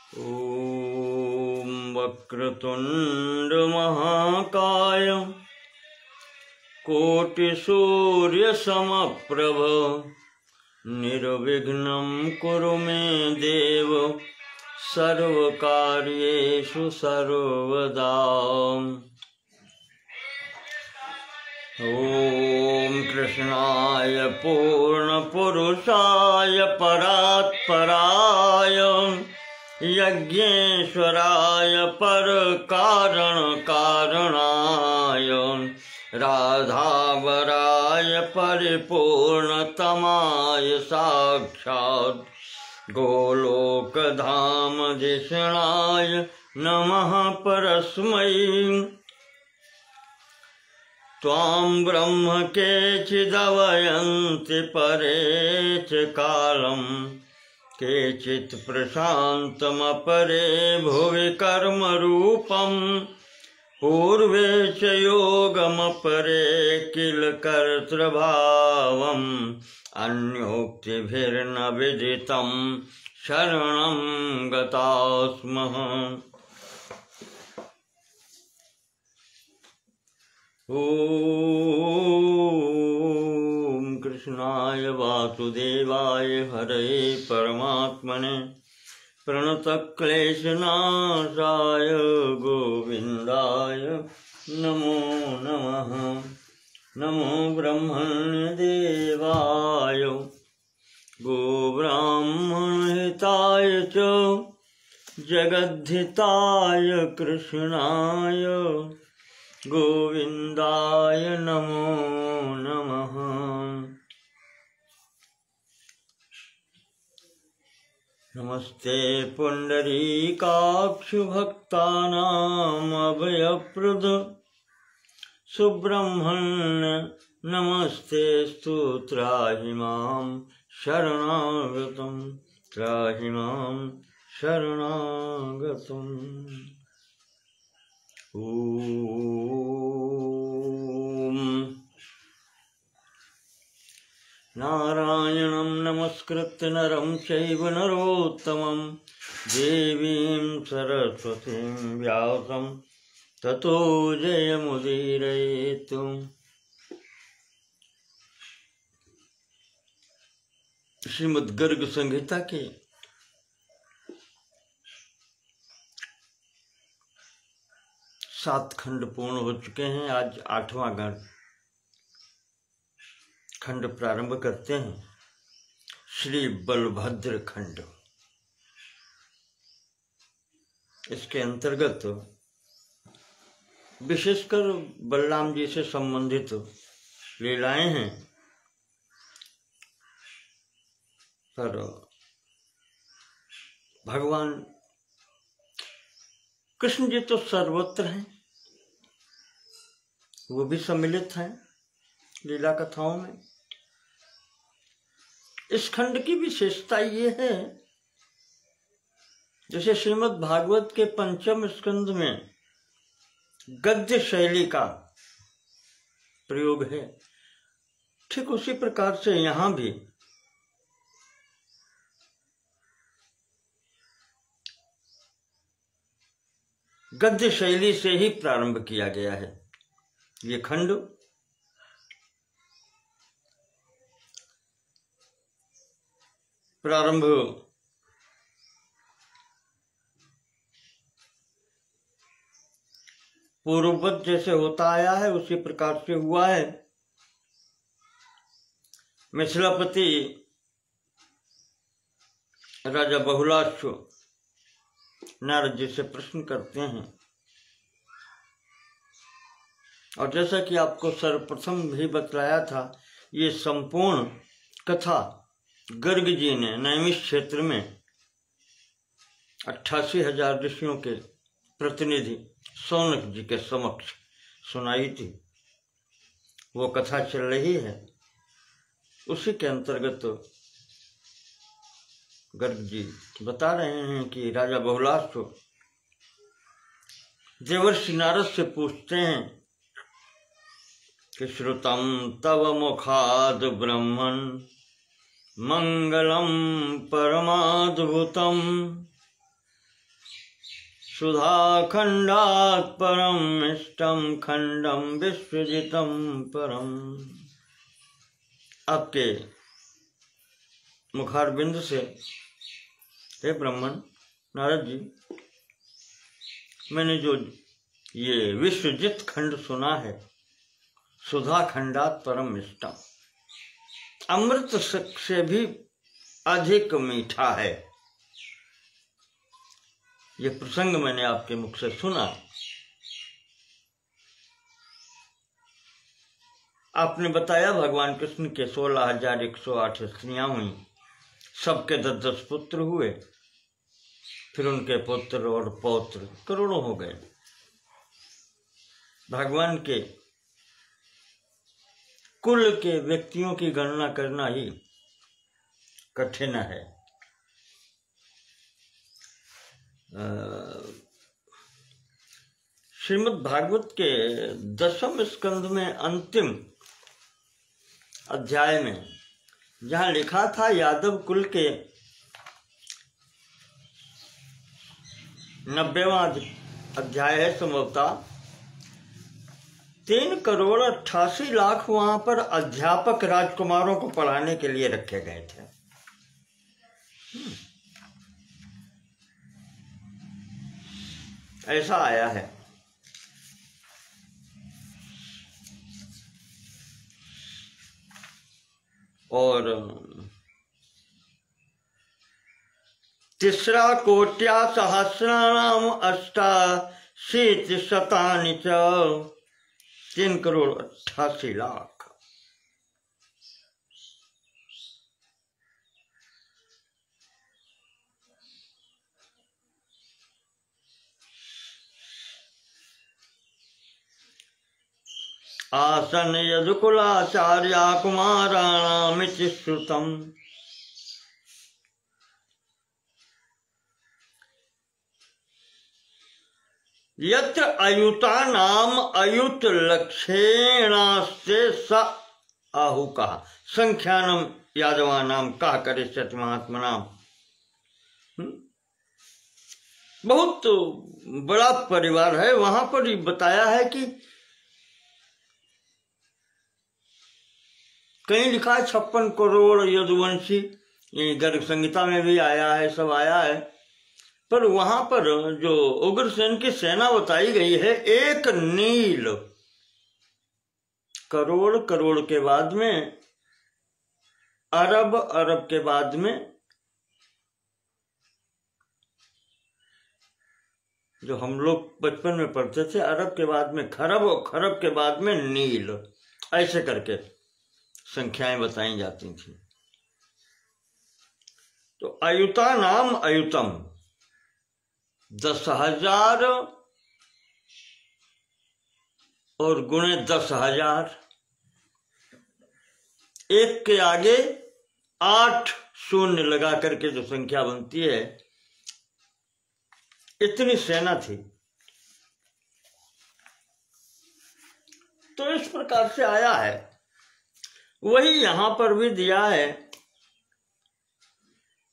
ॐ वक्रतुण्ड महाकाय कोटिसूर्यसमप्रभ निर्विघ्नं कुरु मे देव सर्वकार्येषु सर्वदा। ॐ कृष्णाय पूर्णपुरुषाय परात्पराय यज्ञेश्वराय परकारणकारणाय राधावराय परिपूर्णतमाय साक्षात् गोलोकधामधिषणाय नमः परस्मै। त्वां ब्रह्म केचिदवयन्ति परे च कालं केचित् प्रशान्तमपरे भुवि कर्मरूपं पूर्वे च योगमपरे किल कर्तृभावम् अन्योक्तिभिर्न विदितं शरणं गतास्मः। ॐ कृष्णाय वासुदेवाय हरये परमात्मने प्रणतक्लेशनाशाय गोविन्दाय नमो नमः। नमो ब्रह्मण्यदेवाय गोब्राह्मणहिताय च जगद्धिताय कृष्णाय गोविन्दाय नमो नमः। नमस्ते पुंडरीकाक्ष भक्तानां अभयप्रद सुब्रह्मण्य नमस्तेस्तु त्राहि मां शरणागतं त्राहि मां शरणागतम्। ॐ नारायणं नमस्कृत्य नरं चैव नरोत्तमं देवीं सरस्वतीं व्यासं ततो जयमुदीरयेत्। श्रीमद् गर्ग संहिता के 7 खंड पूर्ण हो चुके हैं। आज 8वां खंड प्रारंभ करते हैं। श्री बलभद्र खंड। इसके अंतर्गत विशेषकर बलराम जी से संबंधित लीलाएं हैं, पर भगवान कृष्ण जी तो सर्वत्र हैं, वो भी सम्मिलित हैं लीला कथाओं में। इस खंड की विशेषता ये है, जैसे श्रीमद् भागवत के 5वें स्कंध में गद्य शैली का प्रयोग है, ठीक उसी प्रकार से यहाँ भी गद्य शैली से ही प्रारंभ किया गया है। ये खंड प्रारंभ पूर्ववत जैसे होता आया है उसी प्रकार से हुआ है। मिथिलापति राजा बहुलाश्व नारद जी से प्रश्न करते हैं, और जैसा कि आपको सर्वप्रथम भी बतलाया था, ये संपूर्ण कथा गर्ग जी ने नैमिष क्षेत्र में 88,000 ऋषियों के प्रतिनिधि सौनक जी के समक्ष सुनाई थी। वो कथा चल रही है, उसी के अंतर्गत गर्ग जी बता रहे हैं कि राजा बहुलाश्व देवर्षि नारद से पूछते हैं कि श्रुतम तव मुखाद ब्रह्मन् मंगलम परमाद्भुतम सुधा खंडात् परम इष्टम खंडम विश्वजितम परम। आपके मुखारबिंद से हे ब्राह्मण नारद जी, मैंने जो ये विश्वजित खंड सुना है, सुधा खंडात् परम इष्टम, अमृत से भी अधिक मीठा है। ये प्रसंग मैंने आपके मुख से सुना। आपने बताया भगवान कृष्ण के 16,108 स्त्रियां हुई, सबके 10-10 पुत्र हुए, फिर उनके पुत्र और पौत्र करोड़ों हो गए। भगवान के कुल के व्यक्तियों की गणना करना ही कठिन है। श्रीमद् भागवत के 10वें स्कंध में अंतिम अध्याय में जहाँ लिखा था यादव कुल के 90वां अध्याय है संभवतः, 3,88,00,000 वहां पर अध्यापक राजकुमारों को पढ़ाने के लिए रखे गए थे। ऐसा आया है। और 3,00,00,000 अष्टाशीतिशतानि च, 3,88,00,000। आसन यदुकुलाचार्या कुमाराणामिति श्रुतम्। यत्र अयुतानाम अयुत लक्षेणास्ते स आहुका संख्यानम यादवानाम कहा करिष्यति महात्मनाम। बहुत बड़ा परिवार है। वहां पर बताया है कि कहीं लिखा है 56 करोड़ यदुवंशी, ये गर्ग संहिता में भी आया है, सब आया है। पर वहां पर जो उग्रसेन की सेना बताई गई है, एक नील, करोड़, करोड़ के बाद में अरब, अरब के बाद में जो हम लोग बचपन में पढ़ते थे, अरब के बाद में खरब और खरब के बाद में नील, ऐसे करके संख्याएं बताई जाती थी। तो अयुता नाम अयुतम 10,000 और गुणे 10,000, एक के आगे 8 शून्य लगा करके जो संख्या बनती है, इतनी सेना थी। तो इस प्रकार से आया है। वही यहां पर भी दिया है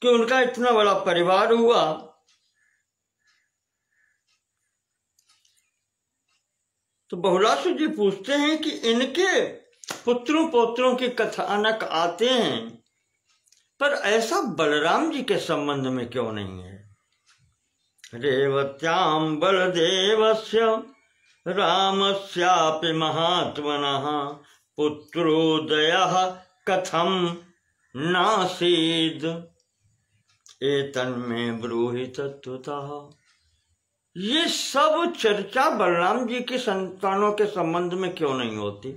कि उनका इतना बड़ा परिवार हुआ, तो बहुलासु जी पूछते हैं कि इनके पुत्रों पौत्रों की कथानक आते हैं, पर ऐसा बलराम जी के संबंध में क्यों नहीं है? रेवत्याम बलदेवस्य रामस्यापि महात्मनः पुत्रोदयः कथम नासीद एतन्मे ब्रूहि तत्वतः। ये सब चर्चा बलराम जी की संतानों के संबंध में क्यों नहीं होती?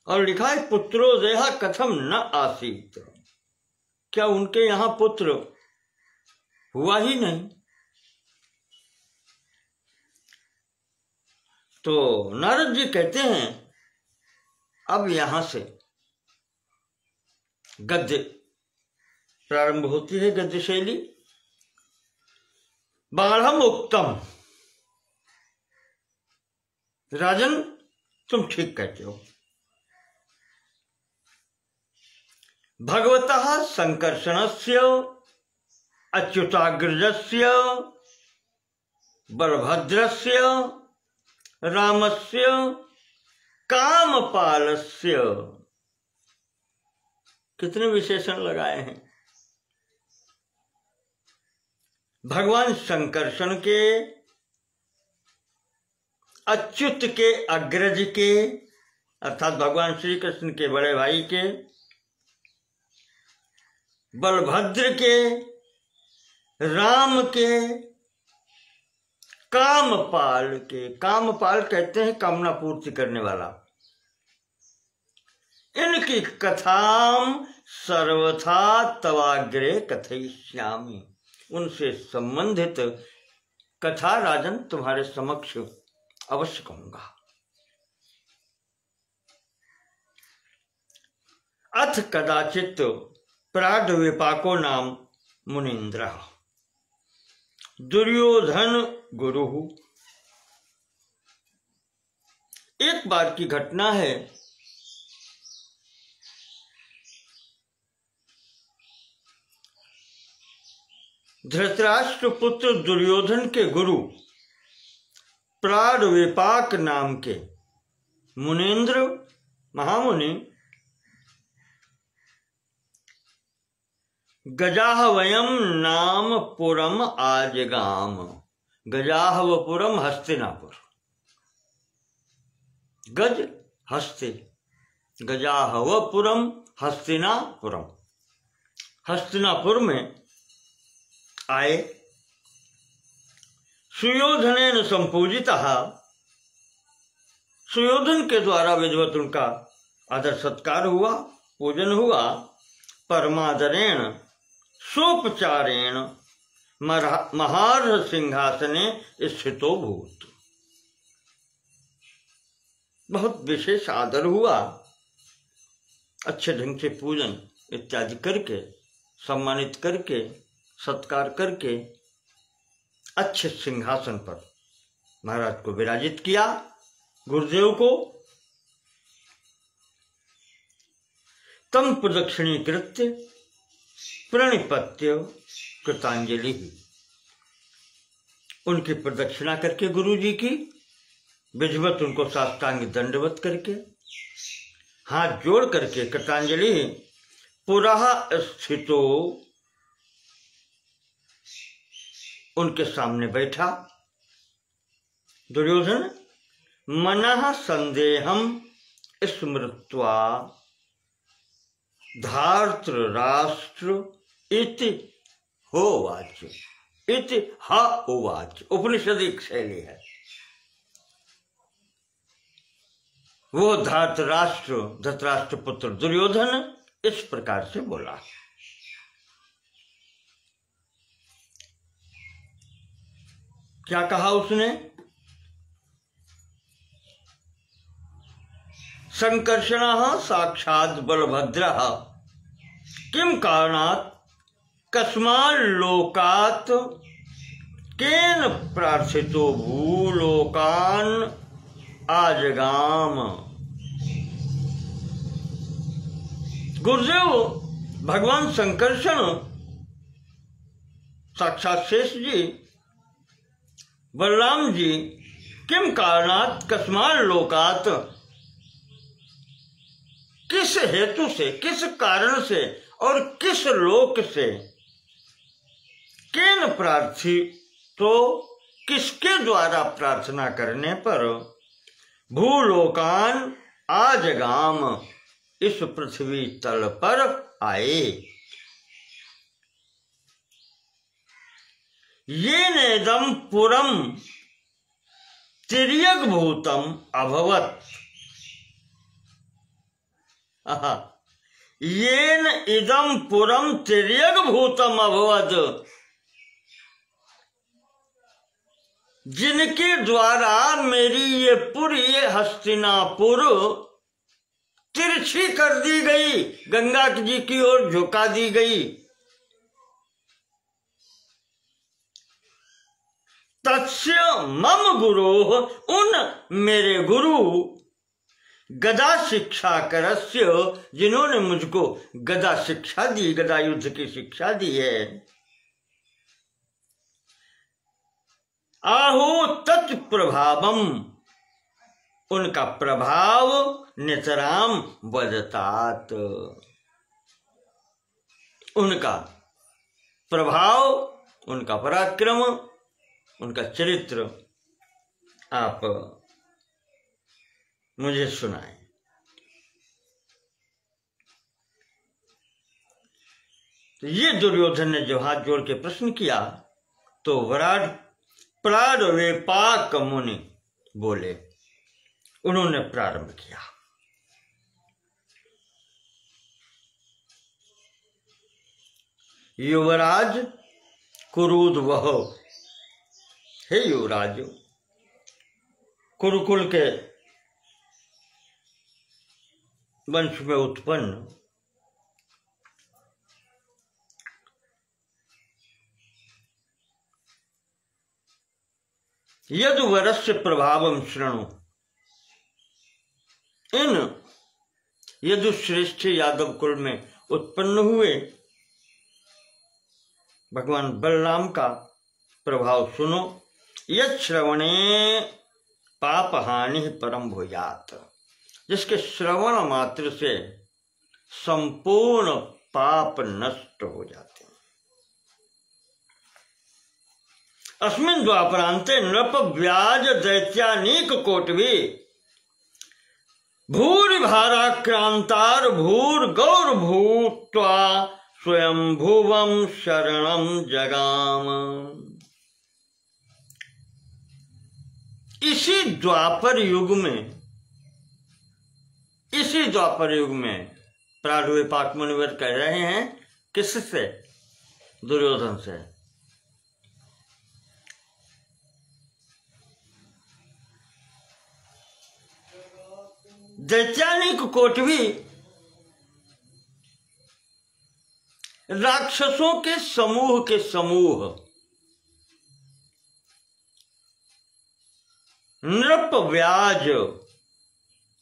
और लिखा है पुत्रोदयः कथम न आसीत, क्या उनके यहां पुत्र हुआ ही नहीं? तो नारद जी कहते हैं अब यहां से गद्य प्रारंभ होती है, गद्य शैली। बाढ़म उक्तम, राजन तुम ठीक कहते हो। भगवतः संकर्षणस्य अच्युताग्रजस्य बलभद्रस्य रामस्य कामपालस्य। कितने विशेषण लगाए हैं। भगवान संकर्षण के, अच्युत के, अग्रज के अर्थात भगवान श्री कृष्ण के बड़े भाई के, बलभद्र के, राम के, कामपाल के। कामपाल कहते हैं कामना पूर्ति करने वाला। इनकी कथाम सर्वथा तवाग्रे कथयिष्यामि। उनसे संबंधित कथा राजन तुम्हारे समक्ष अवश्य कहूंगा। अथ कदाचित प्राड विपाको नाम मुनीन्द्र दुर्योधन गुरु। एक बार की घटना है। धृतराष्ट्र पुत्र दुर्योधन के गुरु प्राड विपाक नाम के मुनीन्द्र महामुनि गजाहवयम नाम पुरम आजगाम। गजाहवपुरम हस्तिनापुर। गज हस्ते, गजाहवपुरम हस्तिनापुरम। हस्तिनापुर में आए। सुयोधनेन संपूजितः। सुयोधन के द्वारा विधिवत उनका आदर सत्कार हुआ, पूजन हुआ। परमादरेण सोपचारेण महार्ह सिंहासने स्थितो भूत। बहुत विशेष आदर हुआ। अच्छे ढंग से पूजन इत्यादि करके, सम्मानित करके, सत्कार करके अच्छे सिंहासन पर महाराज को विराजित किया। गुरुदेव को तम प्रदक्षिणीकृत्य प्रणिपत्य कृतांजलि। उनकी प्रदक्षिणा करके गुरु जी की विधिवत उनको साष्टांग दंडवत करके हाथ जोड़ करके कृतांजलि पुरः स्थितो उनके सामने बैठा। दुर्योधन मनः संदेहम स्मृत्वा धार्तृ राष्ट्र इति होवाच। इति हा उवाच उपनिषदिक शैली है। वो धार्तराष्ट्र धृतराष्ट्र पुत्र दुर्योधन इस प्रकार से बोला। क्या कहा उसने? संकर्षणः साक्षात् बलभद्रः किम कारणात् कस्मात् लोकात् केन प्रार्थितो भूलोकान् आजगाम। गुरुदेव भगवान संकर्षण साक्षात शेष जी, बलराम जी, किम कारणात् कस्मात् लोकात्, किस हेतु से, किस कारण से और किस लोक से, केन प्रार्थी तो किसके द्वारा प्रार्थना करने पर, भूलोकान आजगाम इस पृथ्वी तल पर आए। ये नेदम पुरम तिर्यक भूतम अभवत। येन इदम पुरम तिर्यक भूतम अभवत। जिनके द्वारा मेरी ये पुरी, ये हस्तिनापुर तिरछी कर दी गई, गंगा जी की ओर झुका दी गई। तस्य मम गुरु, उन मेरे गुरु गदा शिक्षा करस्य, जिन्होंने मुझको गदा शिक्षा दी, गदा युद्ध की शिक्षा दी है, आहो तत्प्रभावम, उनका प्रभाव नितराम बदतात, उनका प्रभाव, उनका पराक्रम, उनका चरित्र आप मुझे सुनाएं। तो ये दुर्योधन ने जब हाथ जोड़ के प्रश्न किया तो विराट प्रारवेपाक मुनि बोले, उन्होंने प्रारंभ किया। युवराज कुरुद वह, हे युवराज, कुरुकुल के वंश में उत्पन्न यदुवरस्य प्रभावम शृणु, इन यदुश्रेष्ठ यादव कुल में उत्पन्न हुए भगवान बलराम का प्रभाव सुनो। यद श्रवणे पाप हानि परम भूयात, जिसके श्रवण मात्र से संपूर्ण पाप नष्ट हो जाते हैं। अस्मिन् द्वापरान्ते नृप व्याज दैत्यानीक कोटवी भूरि भाराक्रांतार भूर गौर भूत्वा स्वयं भुवम शरणम जगाम। इसी द्वापर युग में प्रादुर्भाव मुनिवर कह रहे हैं, किससे? दुर्योधन से। दैत्यानीक कोटवी राक्षसों के समूह नृप व्याज,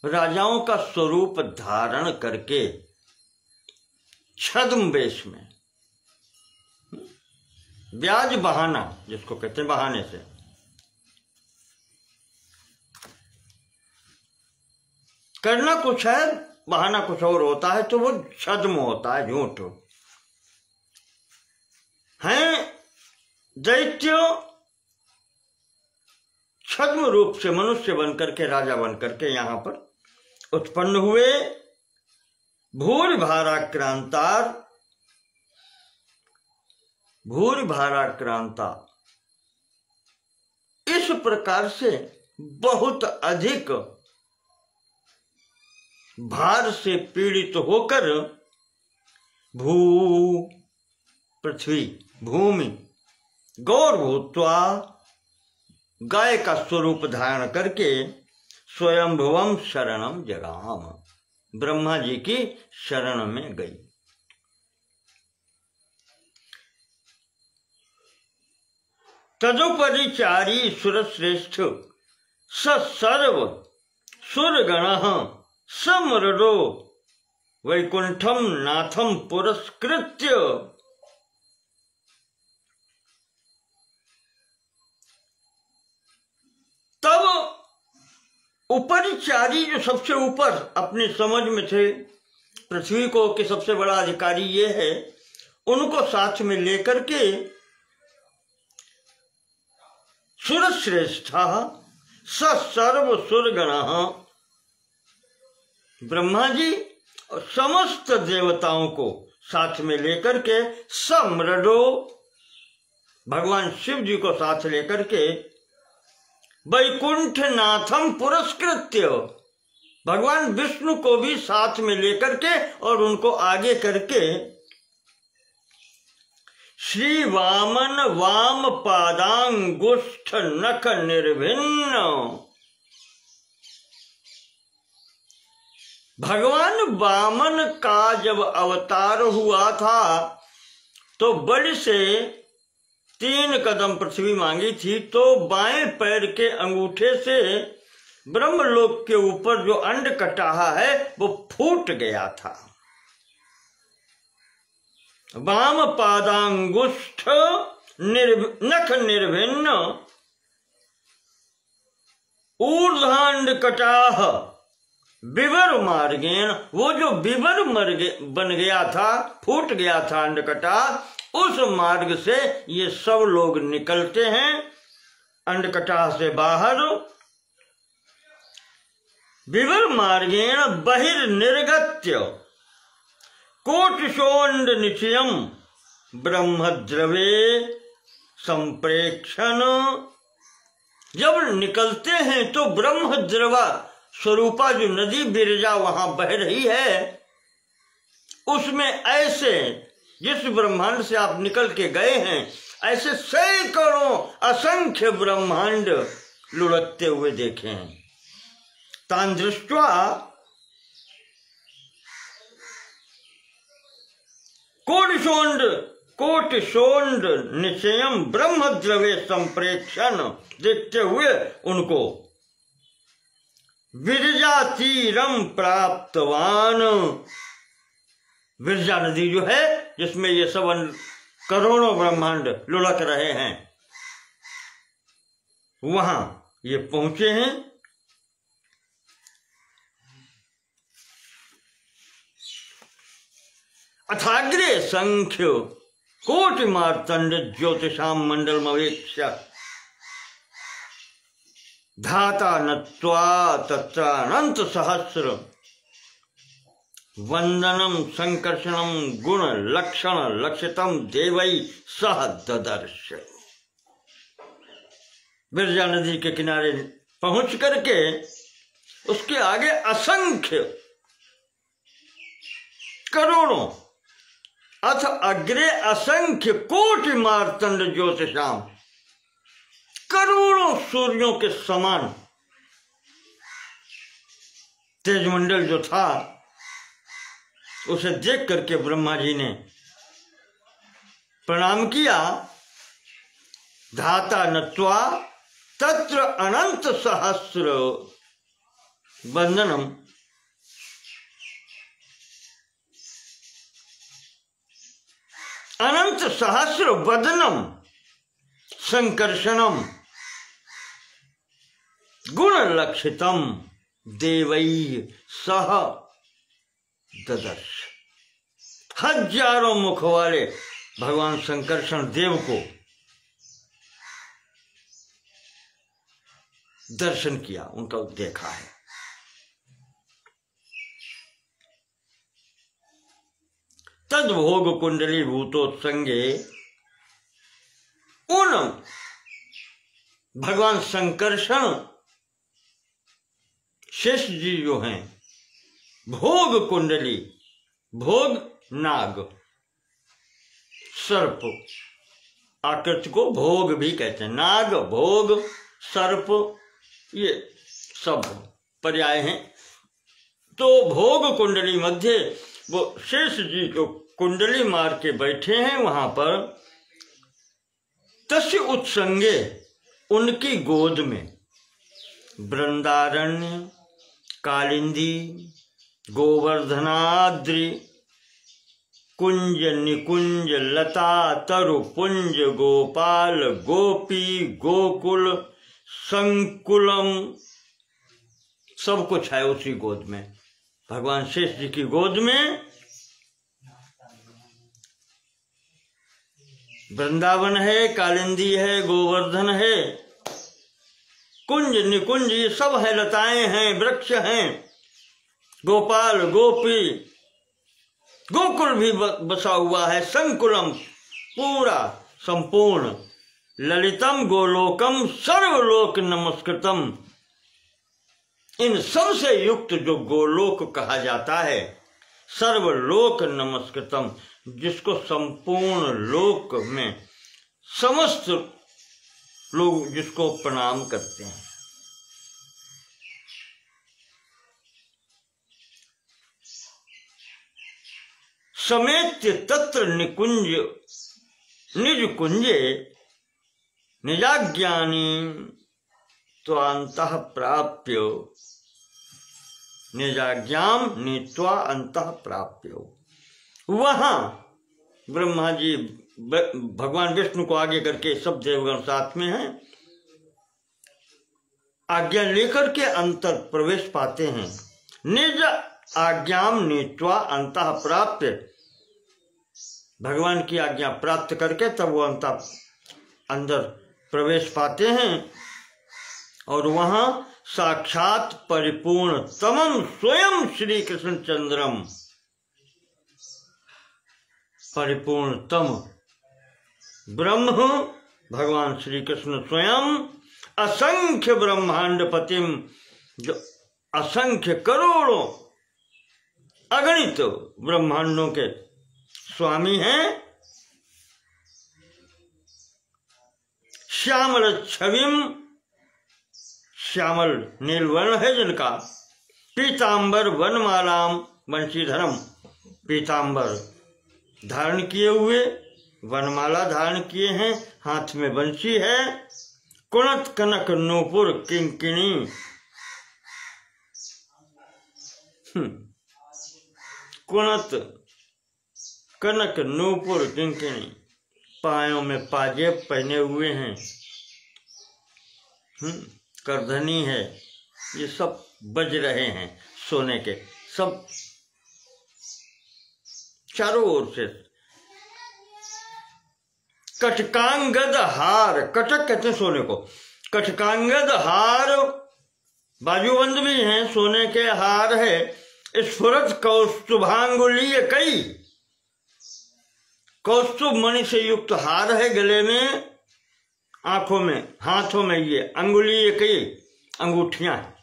राजाओं का स्वरूप धारण करके छद्म वेश में, व्याज बहाना जिसको कहते हैं, बहाने से, करना कुछ है बहाना कुछ और होता है, तो वो छद्म होता है, झूठ हैं। दैत्य छद्म रूप से मनुष्य बनकर के, राजा बनकर के यहां पर उत्पन्न हुए। भूरि भाराक्रांतार, भूरि भाराक्रांता, इस प्रकार से बहुत अधिक भार से पीड़ित होकर भू, पृथ्वी, भूमि, गौर भूत्वा, गाय का स्वरूप धारण करके स्वयंभुवम शरणम जगाम, ब्रह्मा जी की शरण में गई। तदुपरिचारी सुरश्रेष्ठ स सर्व सुरगण समरदो वैकुंठम नाथम पुरस्कृत्य। तब उपरिचारी जो सबसे ऊपर अपनी समझ में थे, पृथ्वी को कि सबसे बड़ा अधिकारी ये है, उनको साथ में लेकर के सुरश्रेष्ठा स सर्व सुरगण, ब्रह्मा जी और समस्त देवताओं को साथ में लेकर के, समरडो, भगवान शिव जी को साथ लेकर के, वैकुंठ नाथम पुरस्कृत्य, भगवान विष्णु को भी साथ में लेकर के और उनको आगे करके, श्री वामन वाम पादांगुष्ठ नख निर्भिन्न, भगवान वामन का जब अवतार हुआ था तो बलि से 3 कदम पृथ्वी मांगी थी, तो बाएं पैर के अंगूठे से ब्रह्मलोक के ऊपर जो अंड कटाहा है वो फूट गया था। वाम पादांगुष्ठ नख निर्भिन्न ऊर्ध्वांड कटाह विवर मार्गेण, वो जो विवर बन गया था, फूट गया था अंडकटाह, उस मार्ग से ये सब लोग निकलते हैं अंडकटाह से बाहर। विवर मार्गेण बहिर्निर्गत्य कोटिशोंड निचयम ब्रह्मद्रवे संप्रेक्षण। जब निकलते हैं तो ब्रह्मद्रवा स्वरूपा जो नदी बिरजा वहां बह रही है, उसमें ऐसे जिस ब्रह्मांड से आप निकल के गए हैं, ऐसे सैकड़ों असंख्य ब्रह्मांड लुढ़कते हुए देखे हैं। तान दृष्ट्वा कोटिशोंड निश्चयम ब्रह्मद्रवे संप्रेक्षण, देखते हुए उनको विरजा तीरम प्राप्तवान। विरजा नदी जो है जिसमें ये सब करोड़ों ब्रह्मांड लुढ़क रहे हैं, वहां ये पहुंचे हैं। अथाग्रे संख्य कोटि मार्तंड ज्योतिषाम मंडल अवेक्ष्य धाता नत्वा तत्र अनंत सहस्र वंदनम संकर्षणम गुण लक्षण लक्षितम देवई सह ददर्श। बिरजा नदी के किनारे पहुंच करके उसके आगे असंख्य करोड़ों, अथ अग्रे असंख्य कोटि मार्तंड ज्योतिषाम, करोड़ों सूर्यों के समान तेजमंडल जो था, उसे देख करके ब्रह्मा जी ने प्रणाम किया। धाता नत्वा तत्र अनंत सहस्र वंदनम, अनंत सहस्र वदनम संकर्षणम गुण लक्षितम देवई सह ददर्श। हजारों मुख वाले भगवान संकर्षण देव को दर्शन किया, उनका देखा है। तद भोग कुंडली भूतोत्संगे, उन भगवान संकर्षण शेष जी जो हैं, भोग कुंडली, भोग नाग, सर्प आकृति को भोग भी कहते हैं। नाग, भोग, सर्प, ये सब पर्याय हैं। तो भोग कुंडली मध्य वो शेष जी जो कुंडली मार के बैठे हैं वहां पर, तस्य उत्संगे, उनकी गोद में वृंदारण्य, कालिंदी, गोवर्धनाद्रि, कुंज निकुंज, लता तरुपुंज, गोपाल, गोपी, गोकुल, संकुलम, सब कुछ है उसी गोद में। भगवान शेष जी की गोद में वृंदावन है, कालिंदी है, गोवर्धन है, कुंज निकुंज ये सब है, लताएं हैं, वृक्ष हैं, गोपाल, गोपी, गोकुल भी बसा हुआ है, संकुलम पूरा संपूर्ण, ललितम गोलोकम सर्वलोक नमस्कृतम, इन सब से युक्त जो गोलोक कहा जाता है, सर्वलोक नमस्कृतम, जिसको संपूर्ण लोक में समस्त लोग जिसको प्रणाम करते हैं। समेत्य तत्र निकुंज निज कुंजे निजाज्ञानी त्वांतः प्राप्य, निजाज्ञाम नीत्वा अंतः प्राप्य। वहां ब्रह्मा जी भगवान विष्णु को आगे करके सब देवगण साथ में हैं, आज्ञा लेकर के अंतर प्रवेश पाते हैं। निज आज्ञाम नीत्वा अंतः प्राप्त, भगवान की आज्ञा प्राप्त करके तब वो अंदर प्रवेश पाते हैं और वहां साक्षात परिपूर्ण तमम स्वयं श्री कृष्ण चंद्रम, परिपूर्णतम ब्रह्म भगवान श्री कृष्ण स्वयं असंख्य ब्रह्मांड पतिम, जो असंख्य करोड़ों अगणित ब्रह्मांडों के स्वामी हैं, श्यामल छविम, श्यामल नीलवर्ण है जिनका, पीतांबर वनमालाम बंशीधरम, पीतांबर धारण किए हुए, वनमाला धारण किए हैं, हाथ में बंशी है, कुणत कनक नूपुर किंकिणी, कुणत कनक नूपुर किंकिणी, पायों में पाजेब पहने हुए हैं, करधनी है, ये सब बज रहे हैं सोने के, सब चारों ओर से। कटकांगद हार, कटक कहते हैं सोने को, कटकांगद हार, बाजूबंद भी हैं, सोने के हार है, स्फुरत कौस्तुभांगुलीय कई, कौस्तुभ मणि से युक्त हार है गले में, आंखों में, हाथों में ये अंगुलीय कई अंगूठियां हैं।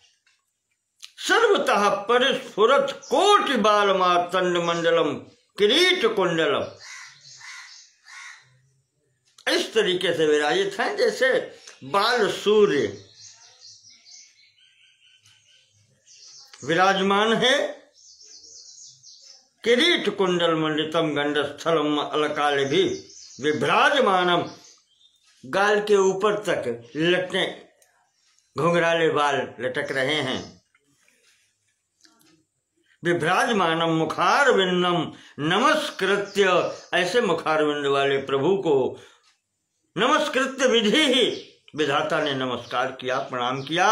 सर्वतः परिस्फुरत कोटि बाल मार्तंड मंडलम किरीट कुंडलम, इस तरीके से विराजित हैं जैसे बाल सूर्य विराजमान है। किरीट कुंडल मंडितम गंडस्थलम अलकाल भी विभ्राजमानम, गाल के ऊपर तक लटने घुंघराले बाल लटक रहे हैं। विभ्राजमानम मुखारविंदम नमस्कृत्य, ऐसे मुखारविंद वाले प्रभु को नमस्कृत्य विधि ही विधाता ने नमस्कार किया, प्रणाम किया।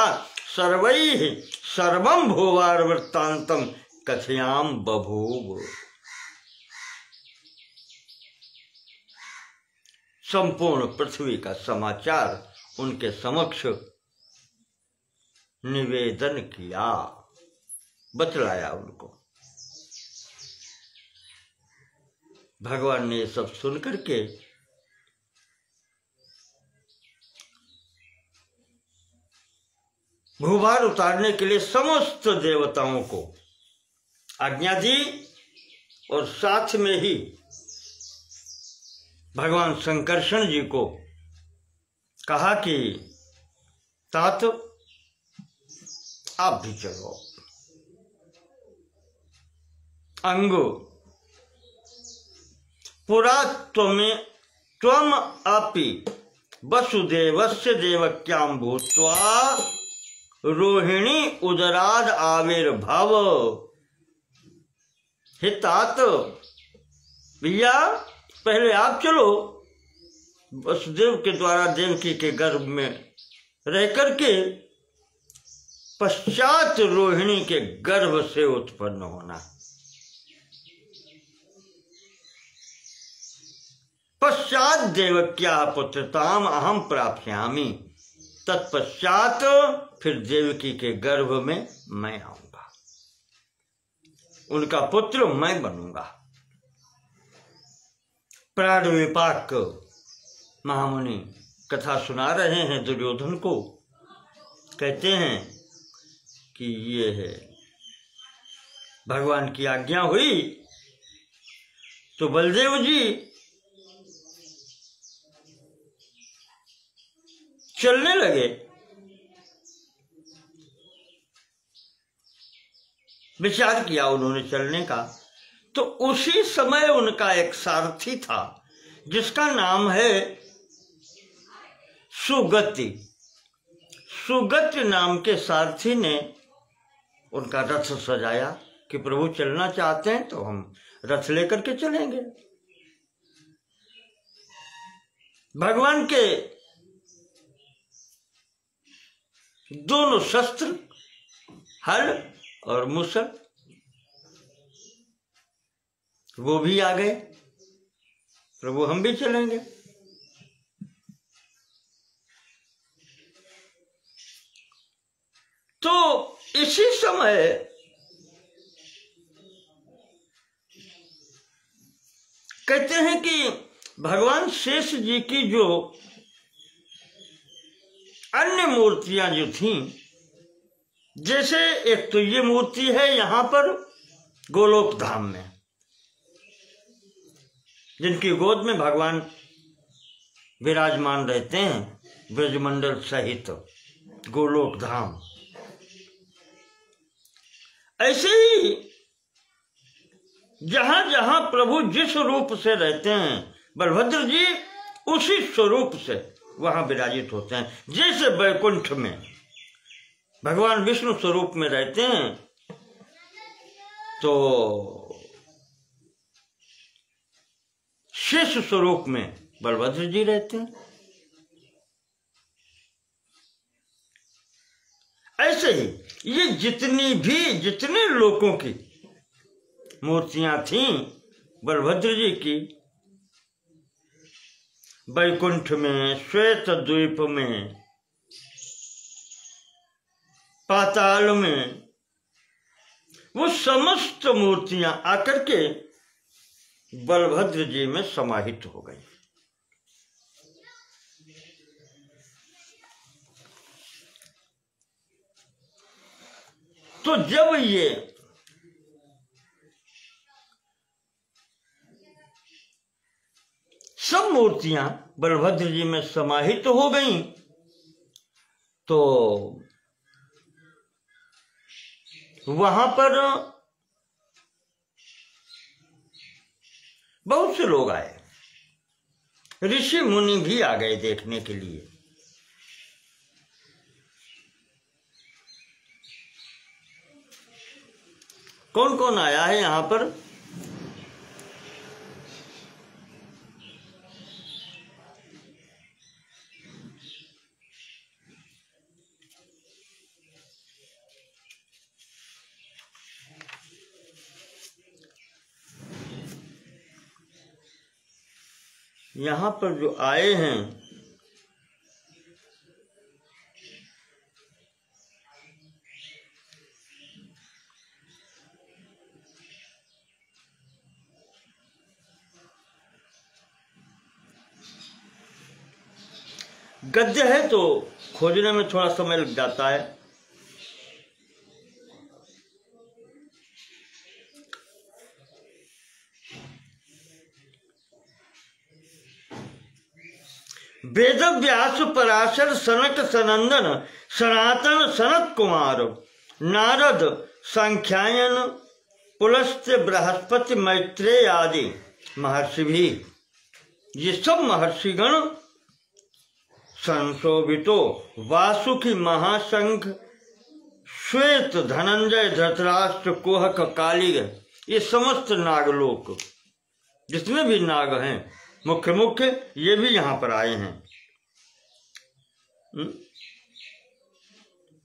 सर्वैः सर्वं भुवार वृत्तांतम कथयाम बभूव, संपूर्ण पृथ्वी का समाचार उनके समक्ष निवेदन किया, बतलाया उनको। भगवान ने ये सब सुन करके भूभार उतारने के लिए समस्त देवताओं को आज्ञा दी और साथ में ही भगवान शंकरषण जी को कहा कि तात आप भी चलो। अंगो पुरा त्वम अपि वसुदेवस्य देवक्याम भूत्वा रोहिणी उदराद आविर्भव। हे तात, भैया पहले आप चलो, वसुदेव के द्वारा देवकी के गर्भ में रह करके पश्चात रोहिणी के गर्भ से उत्पन्न होना। पश्चात देवक्या पुत्रताम अहम प्राप्स्यामि, तत्पश्चात फिर देवकी के गर्भ में मैं आऊंगा, उनका पुत्र मैं बनूंगा। प्राण विपाक महामुनि कथा सुना रहे हैं दुर्योधन को, कहते हैं कि ये है भगवान की आज्ञा हुई तो बलदेव जी चलने लगे। विचार किया उन्होंने चलने का, तो उसी समय उनका एक सारथी था जिसका नाम है सुगति। सुगति नाम के सारथी ने उनका रथ सजाया कि प्रभु चलना चाहते हैं तो हम रथ लेकर के चलेंगे। भगवान के दोनों शस्त्र, हल और मुसल, वो भी आ गए। प्रभु हम भी चलेंगे। तो इसी समय कहते हैं कि भगवान शेष जी की जो अन्य मूर्तियां जो थीं, जैसे एक तो ये मूर्ति है यहां पर गोलोक धाम में, जिनकी गोद में भगवान विराजमान रहते हैं ब्रजमंडल सहित गोलोक धाम। ऐसे ही जहां जहां प्रभु जिस रूप से रहते हैं, बलभद्र जी उसी स्वरूप से वहां विराजित होते हैं। जैसे वैकुंठ में भगवान विष्णु स्वरूप में रहते हैं, तो शेष स्वरूप में बलभद्र जी रहते हैं। ऐसे ही ये जितने लोगों की मूर्तियां थीं बलभद्र जी की, वैकुंठ में, श्वेत द्वीप में, पाताल में, वो समस्त मूर्तियां आकर के बलभद्र जी में समाहित हो गई। तो जब ये सब मूर्तियां बलभद्र जी में समाहित हो गईं, तो वहां पर बहुत से लोग आए, ऋषि मुनि भी आ गए देखने के लिए। कौन कौन आया है यहां पर? यहां पर जो आए हैं गद्य है तो खोजने में थोड़ा समय लग जाता है। वेद व्यास पराशर सनक सनंदन सनातन सनत कुमार नारद संख्यायन पुलस्त्य बृहस्पति मैत्रेय आदि महर्षि भी, ये सब महर्षिगण संशोभितो वासुकी महाशंख श्वेत धनंजय धृतराष्ट्र कुहक काली, ये समस्त नागलोक जितने भी नाग हैं मुख्य मुख्य, ये भी यहां पर आए हैं।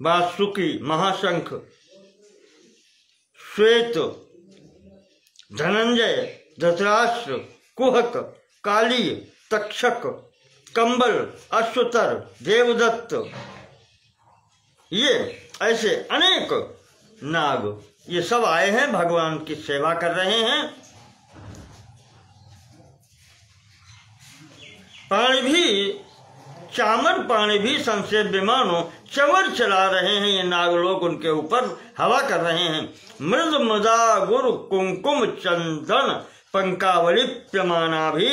वासुकी महाशंख श्वेत धनंजय धृतराष्ट्र कुहक काली तक्षक कंबल अश्वतर देवदत्त, ये ऐसे अनेक नाग, ये सब आए हैं, भगवान की सेवा कर रहे हैं। पाणी भी चामर पाणी भी संसेव विमानों चवर चला रहे हैं, ये नागलोक उनके ऊपर हवा कर रहे हैं। मृद मृदा गुरु कुंकुम चंदन पंकावली प्यमाना भी,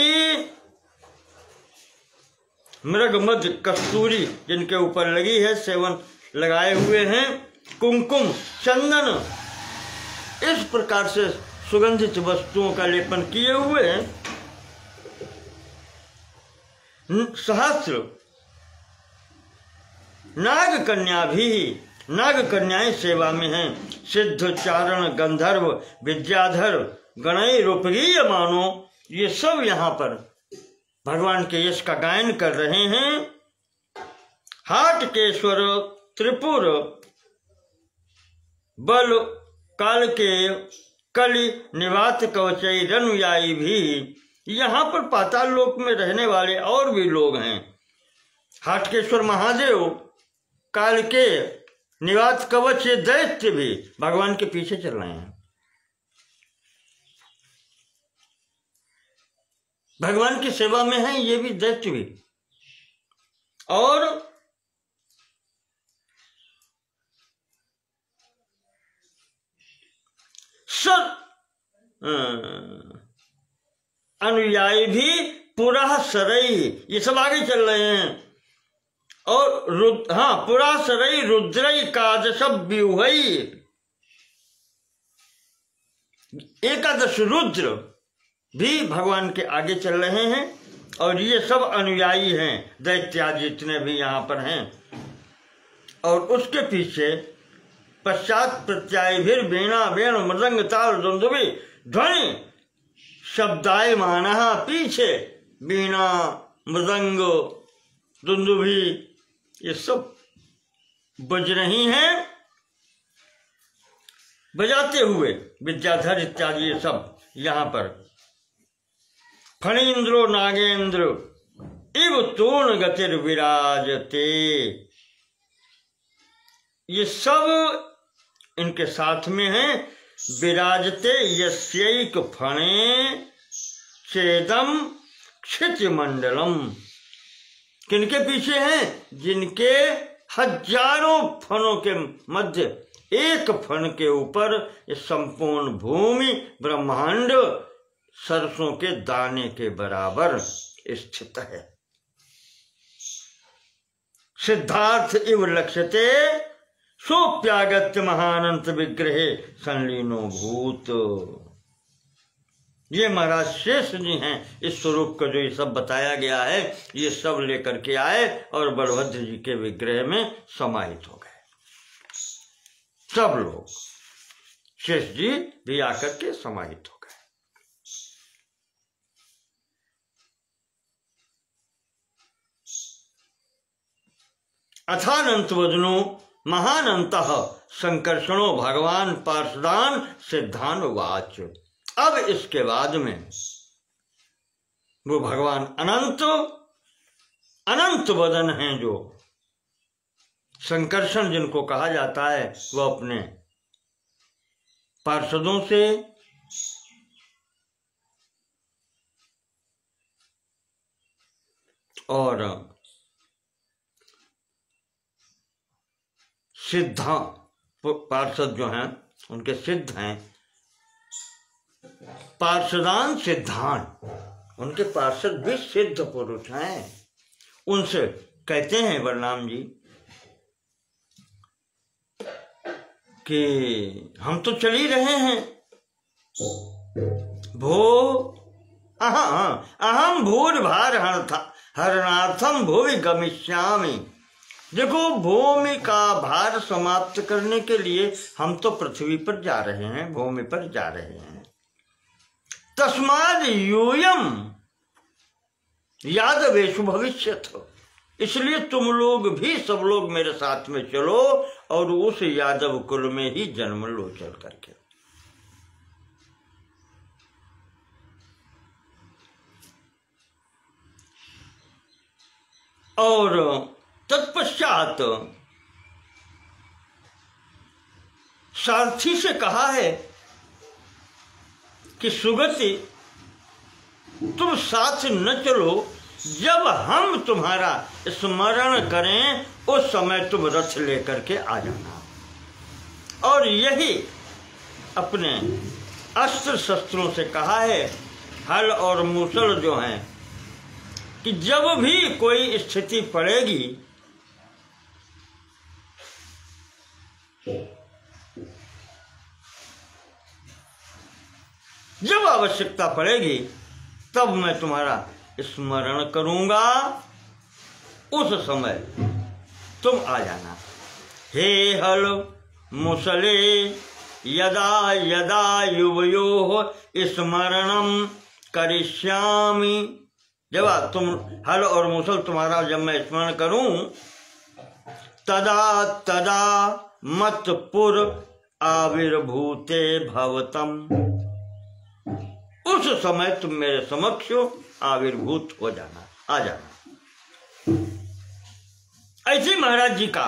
मृग मध्य कस्तूरी जिनके ऊपर लगी है, सेवन लगाए हुए हैं, कुंकुम चंदन, इस प्रकार से सुगंधित वस्तुओं का लेपन किए हुए हैं। सहस्त्र नाग कन्या भी, नाग कन्याएं सेवा में हैं। सिद्ध चारण गंधर्व विद्याधर गणय रूपगीय मानो, ये सब यहाँ पर भगवान के यश का गायन कर रहे हैं। हाटकेश्वर त्रिपुर बल काल के कलि निवात कवचैरनुयायी भी, यहाँ पर पाताल लोक में रहने वाले और भी लोग हैं। हाटकेश्वर महादेव काल के निवात कवच दैत्य भी भगवान के पीछे चल रहे हैं, भगवान की सेवा में हैं ये भी दैत्य भी। और सब अनुयायी भी पुरा सरई, ये सब आगे चल रहे हैं। और पुरा सरई रुद्रई कादशब व्यूहई, एकादश रुद्र भी भगवान के आगे चल रहे हैं। और ये सब अनुयायी हैं, दैत्यादि जितने भी यहाँ पर हैं। और उसके पीछे पश्चात प्रत्यायभिर वीणा वेणु मृदंग ताल दुंदुभि ध्वनि शब्दायमानः, पीछे वीणा मृदंग दुंदुभि ये सब बज रही हैं, बजाते हुए विद्याधर इत्यादि ये सब यहाँ पर। फणीन्द्रो नागेंद्र इव तूर्ण गतिर विराजते, ये सब इनके साथ में हैं। विराजते यस्यैक फणे चेदम क्षिति मंडलम, किनके पीछे हैं? जिनके हजारों फनों के मध्य एक फन के ऊपर ये संपूर्ण भूमि ब्रह्मांड सरसों के दाने के बराबर स्थित है। सिद्धार्थ इव लक्ष्यते सोप्यागत्य महानंत विग्रहे संलीनो भूत, ये महाराज शेष जी हैं। इस स्वरूप का जो ये सब बताया गया है ये सब लेकर के आए और बलभद्र जी के विग्रह में समाहित हो गए। सब लोग, शेष जी भी आकर के समाहित हो गए। अथानंत वदनो महानंतः संकर्षणो भगवान पार्षदान सिद्धान वाच। अब इसके बाद में वो भगवान अनंत अनंत वदन हैं, जो संकर्षण जिनको कहा जाता है, वो अपने पार्षदों से और सिद्धा पार्षद जो हैं उनके सिद्ध हैं, पार्षदान सिद्धान, उनके पार्षद भी सिद्ध पुरुष हैं। उनसे कहते हैं बलराम जी कि हम तो चल ही रहे हैं, अहम भूर भार हरणार्थम भूमि गमिष्यामि। देखो, भूमि का भार समाप्त करने के लिए हम तो पृथ्वी पर जा रहे हैं, भूमि पर जा रहे हैं। तस्माद यूयम यादवेषु भविष्यथ, इसलिए तुम लोग भी सब लोग मेरे साथ में चलो और उस यादव कुल में ही जन्म लो चल करके। और तत्पश्चात सारथी से कहा है कि सुगति तुम साथ न चलो, जब हम तुम्हारा स्मरण करें उस समय तुम रथ लेकर के आ जाना। और यही अपने अस्त्र शस्त्रों से कहा है, हल और मूसल जो हैं, कि जब भी कोई स्थिति पड़ेगी जब आवश्यकता पड़ेगी तब मैं तुम्हारा स्मरण करूंगा, उस समय तुम आ जाना। हे हल मुसले यदा यदा युवयोः स्मरणम करिष्यामि। जब तुम हल और मुसल तुम्हारा जब मैं स्मरण करूं तदा तदा मत्पुर आविर्भूते भवतम, उस समय तुम मेरे समक्ष आविर्भूत हो जाना, आ जाना। ऐसे महाराज जी का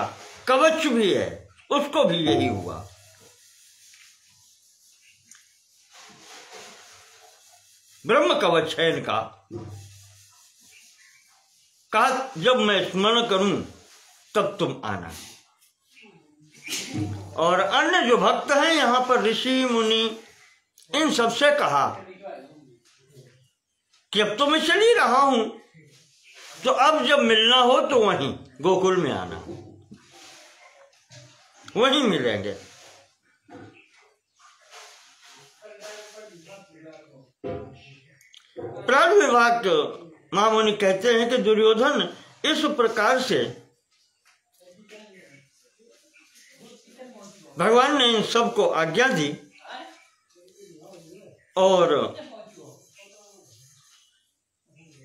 कवच भी है, उसको भी यही हुआ। ब्रह्म कवच है इनका। कहा जब मैं स्मरण करूं तब तुम आना। और अन्य जो भक्त हैं यहां पर ऋषि मुनि, इन सबसे कहा कि अब तो मैं चल ही रहा हूं, तो अब जब मिलना हो तो वहीं गोकुल में आना, वहीं मिलेंगे। प्राण विभाग महामुनि कहते हैं कि दुर्योधन इस प्रकार से भगवान ने इन सबको आज्ञा दी और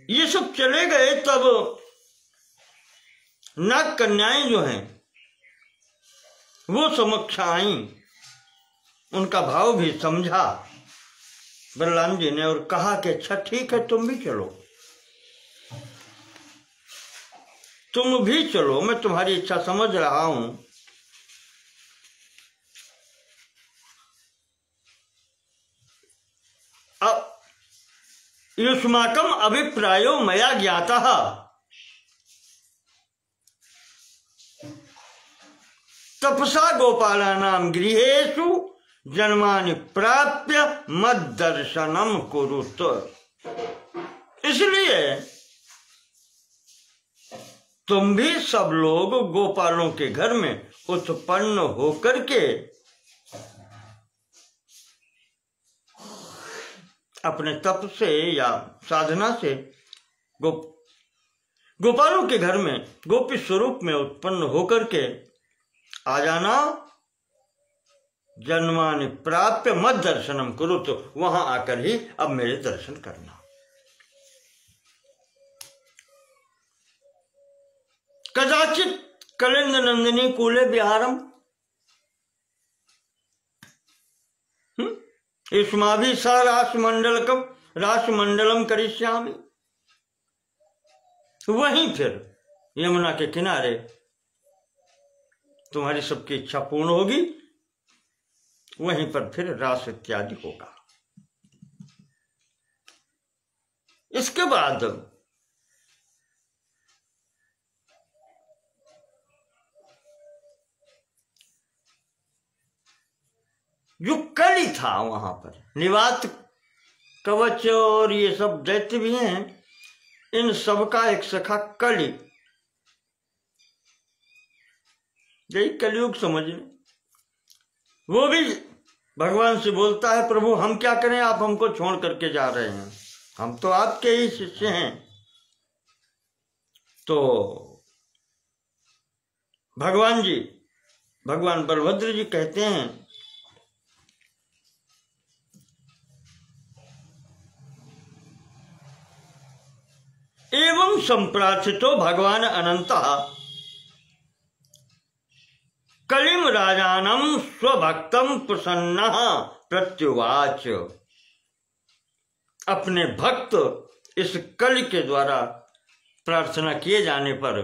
ये सब चले गए। तब नाग कन्याएं जो हैं वो समक्ष आई, उनका भाव भी समझा बलराम जी ने और कहा कि अच्छा ठीक है, तुम भी चलो, तुम भी चलो, मैं तुम्हारी इच्छा समझ रहा हूं। अब युष्माकम अभिप्रायो मया ज्ञातः, तपसा गोपालानां गृहेषु जन्मानि प्राप्य मद दर्शनम कुरुत। इसलिए तुम भी सब लोग गोपालों के घर में उत्पन्न होकर के अपने तप से या साधना से गोपालों के घर में गोपी स्वरूप में उत्पन्न होकर के आ जाना। जन्मानि प्राप्य मद दर्शनम कुरु, तो वहां आकर ही अब मेरे दर्शन करना। कदाचित कलिंद नंदिनी कूले विहारम युष्माभि स रासमंडलम करिष्यामि। वहीं फिर यमुना के किनारे तुम्हारी सबकी इच्छा पूर्ण होगी, वहीं पर फिर रास इत्यादि होगा। इसके बाद जो कली था वहां पर, निवात कवच और ये सब दैत्य भी हैं, इन सब का एक सखा कली, यही कलयुग समझ लें। वो भी भगवान से बोलता है, प्रभु हम क्या करें, आप हमको छोड़ करके जा रहे हैं, हम तो आपके ही शिष्य हैं। तो भगवान बलभद्र जी कहते हैं, एवं संप्रार्थितो भगवान अनंतः कलिम राजानम स्वभक्तम प्रसन्नः प्रत्युवाच। अपने भक्त इस कलि के द्वारा प्रार्थना किए जाने पर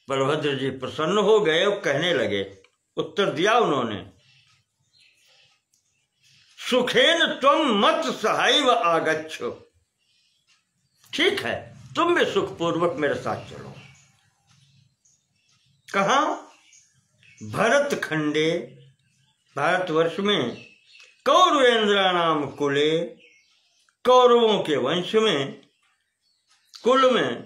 बलभद्र जी प्रसन्न हो गए और कहने लगे, उत्तर दिया उन्होंने, सुखेन त्वम मत सहैव आगच्छ। ठीक है, तुम भी सुखपूर्वक मेरे साथ चलो। कहाँ? भरत खंडे, भारतवर्ष में कौरवेंद्र नाम कुले, कौरवों के वंश में, कुल में,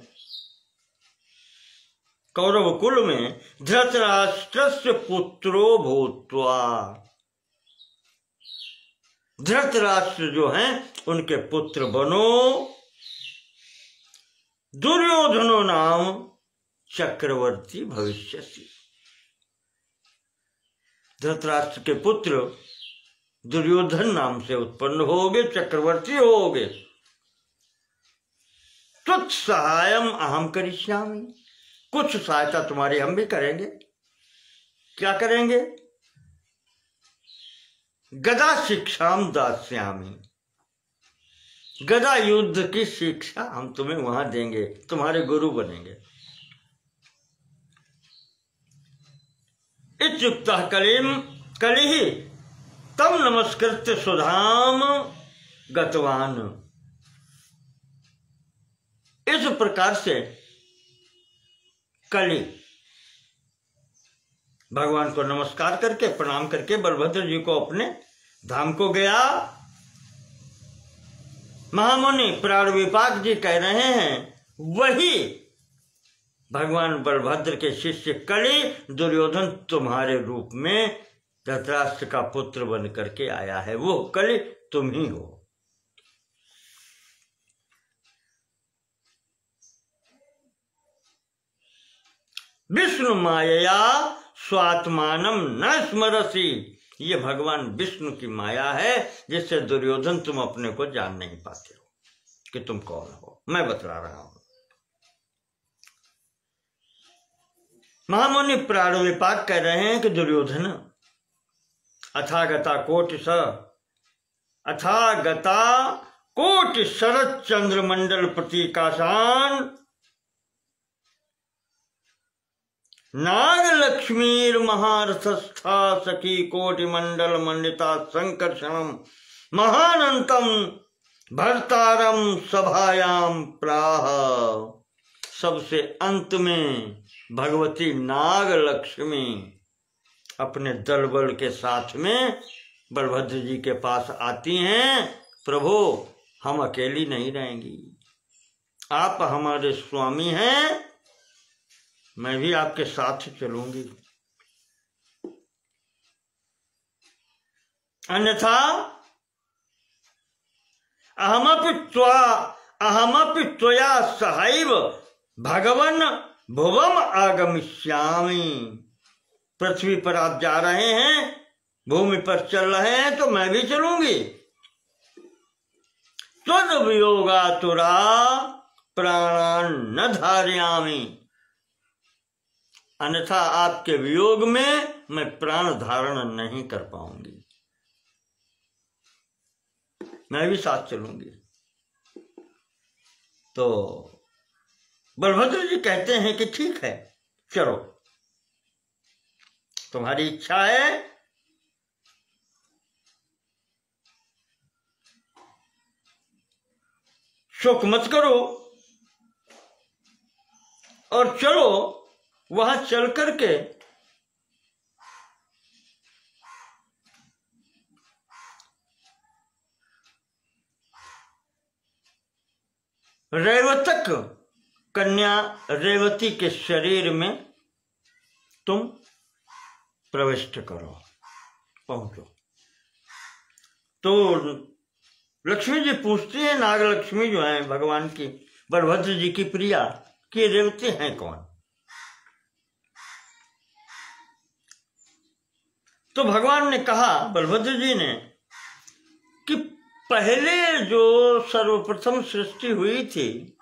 कौरव कुल में धृतराष्ट्रस्य पुत्रो भूत्वा। धृतराष्ट्र जो हैं उनके पुत्र बनो। दुर्योधनो नाम चक्रवर्ती भविष्यसि। धृतराष्ट्र के पुत्र दुर्योधन नाम से उत्पन्न होगे, चक्रवर्ती होगे। तुच्छ सहायम अहम करिष्यामि, कुछ सहायता तुम्हारी हम भी करेंगे, क्या करेंगे? गदा शिक्षाम दास्यामि, गदा युद्ध की शिक्षा हम तुम्हें वहां देंगे, तुम्हारे गुरु बनेंगे। इत्युक्तः कलिः तम नमस्कृत्य सुधाम गतवान। इस प्रकार से कलि भगवान को नमस्कार करके प्रणाम करके बलभद्र जी को अपने धाम को गया। महामुनि प्राण विपाक जी कह रहे हैं वही भगवान बलभद्र के शिष्य कलि दुर्योधन तुम्हारे रूप में धृतराष्ट्र का पुत्र बन करके आया है, वो कलि तुम ही हो। विष्णु मायया स्वात्मानम न स्मरसी, ये भगवान विष्णु की माया है जिससे दुर्योधन तुम अपने को जान नहीं पाते हो कि तुम कौन हो। मैं बतला रहा हूं। महामुनि प्राण विपाक कह रहे हैं कि दुर्योधन अथागता कोटि शरद चंद्रमंडल प्रतीकाशान नागलक्ष्मीर महारथस्था सखी कोटि मंडल मंडिता संकर्षणम महानंतम भर्तारम सभायाम प्राह। सबसे अंत में भगवती नागलक्ष्मी अपने दलबल के साथ में बलभद्र जी के पास आती हैं। प्रभु हम अकेली नहीं रहेंगी, आप हमारे स्वामी हैं, मैं भी आपके साथ चलूंगी, अन्यथा अहमपि त्वया सहैव भगवन भुवम आगमिष्यामि। पृथ्वी पर आप जा रहे हैं, भूमि पर चल रहे हैं, तो मैं भी चलूंगी। त्वद वियोगातुरा प्राणान न धारयामि, अन्यथा आपके वियोग में मैं प्राण धारण नहीं कर पाऊंगी, मैं भी साथ चलूंगी। तो बलभद्र जी कहते हैं कि ठीक है चलो, तुम्हारी इच्छा है, शोक मत करो और चलो। वहां चल करके रेवतक कन्या रेवती के शरीर में तुम प्रविष्ट करो, पहुंचो। तो लक्ष्मी जी पूछती है, नागलक्ष्मी जो है भगवान की बलभद्र जी की प्रिया, कि रेवती हैं कौन? तो भगवान ने कहा, बलभद्र जी ने, कि पहले जो सर्वप्रथम सृष्टि हुई थी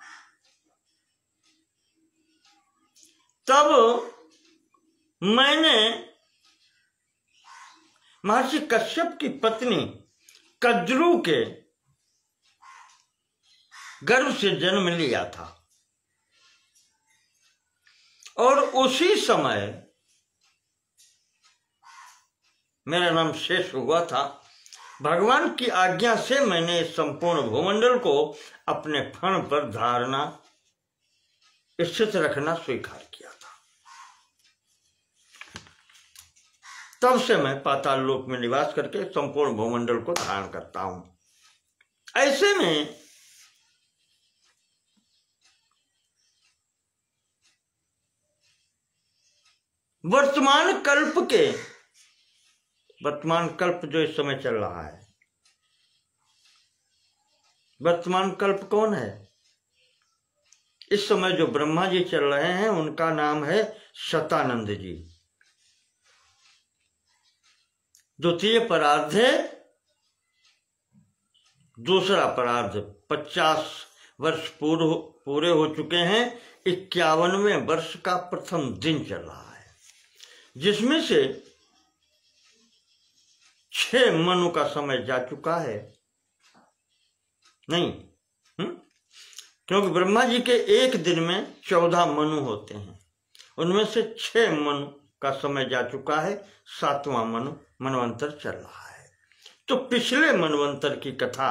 तब मैंने महर्षि कश्यप की पत्नी कद्रू के गर्भ से जन्म लिया था और उसी समय मेरा नाम शेष हुआ था। भगवान की आज्ञा से मैंने संपूर्ण भूमंडल को अपने फण पर धारणा स्थित रखना स्वीकार किया था। तब से मैं पाताल लोक में निवास करके संपूर्ण भूमंडल को धारण करता हूं। ऐसे में वर्तमान कल्प जो इस समय चल रहा है, वर्तमान कल्प कौन है? इस समय जो ब्रह्मा जी चल रहे हैं उनका नाम है शतानंद जी। द्वितीय परार्ध है, दूसरा परार्ध 50 वर्ष पूरे हो चुके हैं, 51वें वर्ष का प्रथम दिन चल रहा है। जिसमें से 6 मनु का समय जा चुका है। नहीं, क्योंकि ब्रह्मा जी के एक दिन में 14 मनु होते हैं, उनमें से 6 मनु का समय जा चुका है, 7वां मनु मनवंतर चल रहा है। तो पिछले मनवंतर की कथा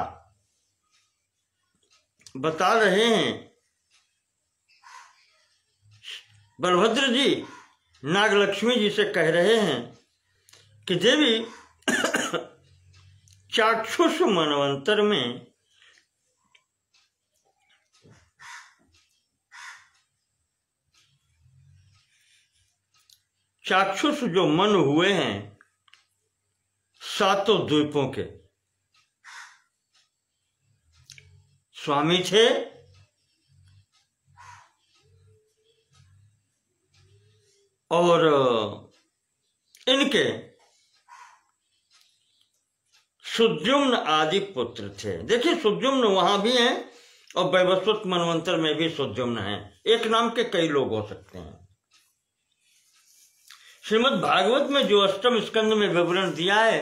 बता रहे हैं। बलभद्र जी नागलक्ष्मी जी से कह रहे हैं कि देवी चाक्षुष मनवंतर में चाक्षुष जो मन हुए हैं 7 द्वीपों के स्वामी थे, और इनके सुद्युम्न आदि पुत्र थे। देखिए, सुद्युम्न वहां भी हैं और वैवस्वत मनवंतर में भी सुद्युम्न हैं। एक नाम के कई लोग हो सकते हैं। श्रीमद् भागवत में जो अष्टम स्कंद में विवरण दिया है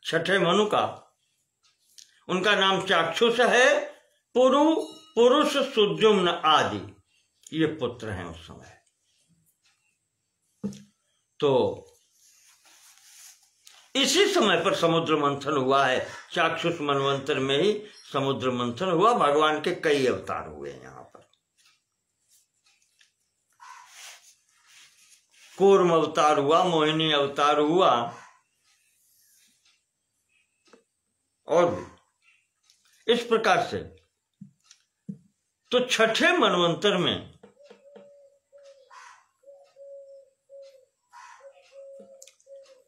6ठे मनु का, उनका नाम चाक्षुष है। पुरुष सुद्युम्न आदि ये पुत्र हैं उस समय। तो इसी समय पर समुद्र मंथन हुआ है। चाक्षुष मनवंतर में ही समुद्र मंथन हुआ। भगवान के कई अवतार हुए हैं यहां पर। कूर्म अवतार हुआ, मोहिनी अवतार हुआ, और भी इस प्रकार से। तो 6ठे मनवंतर में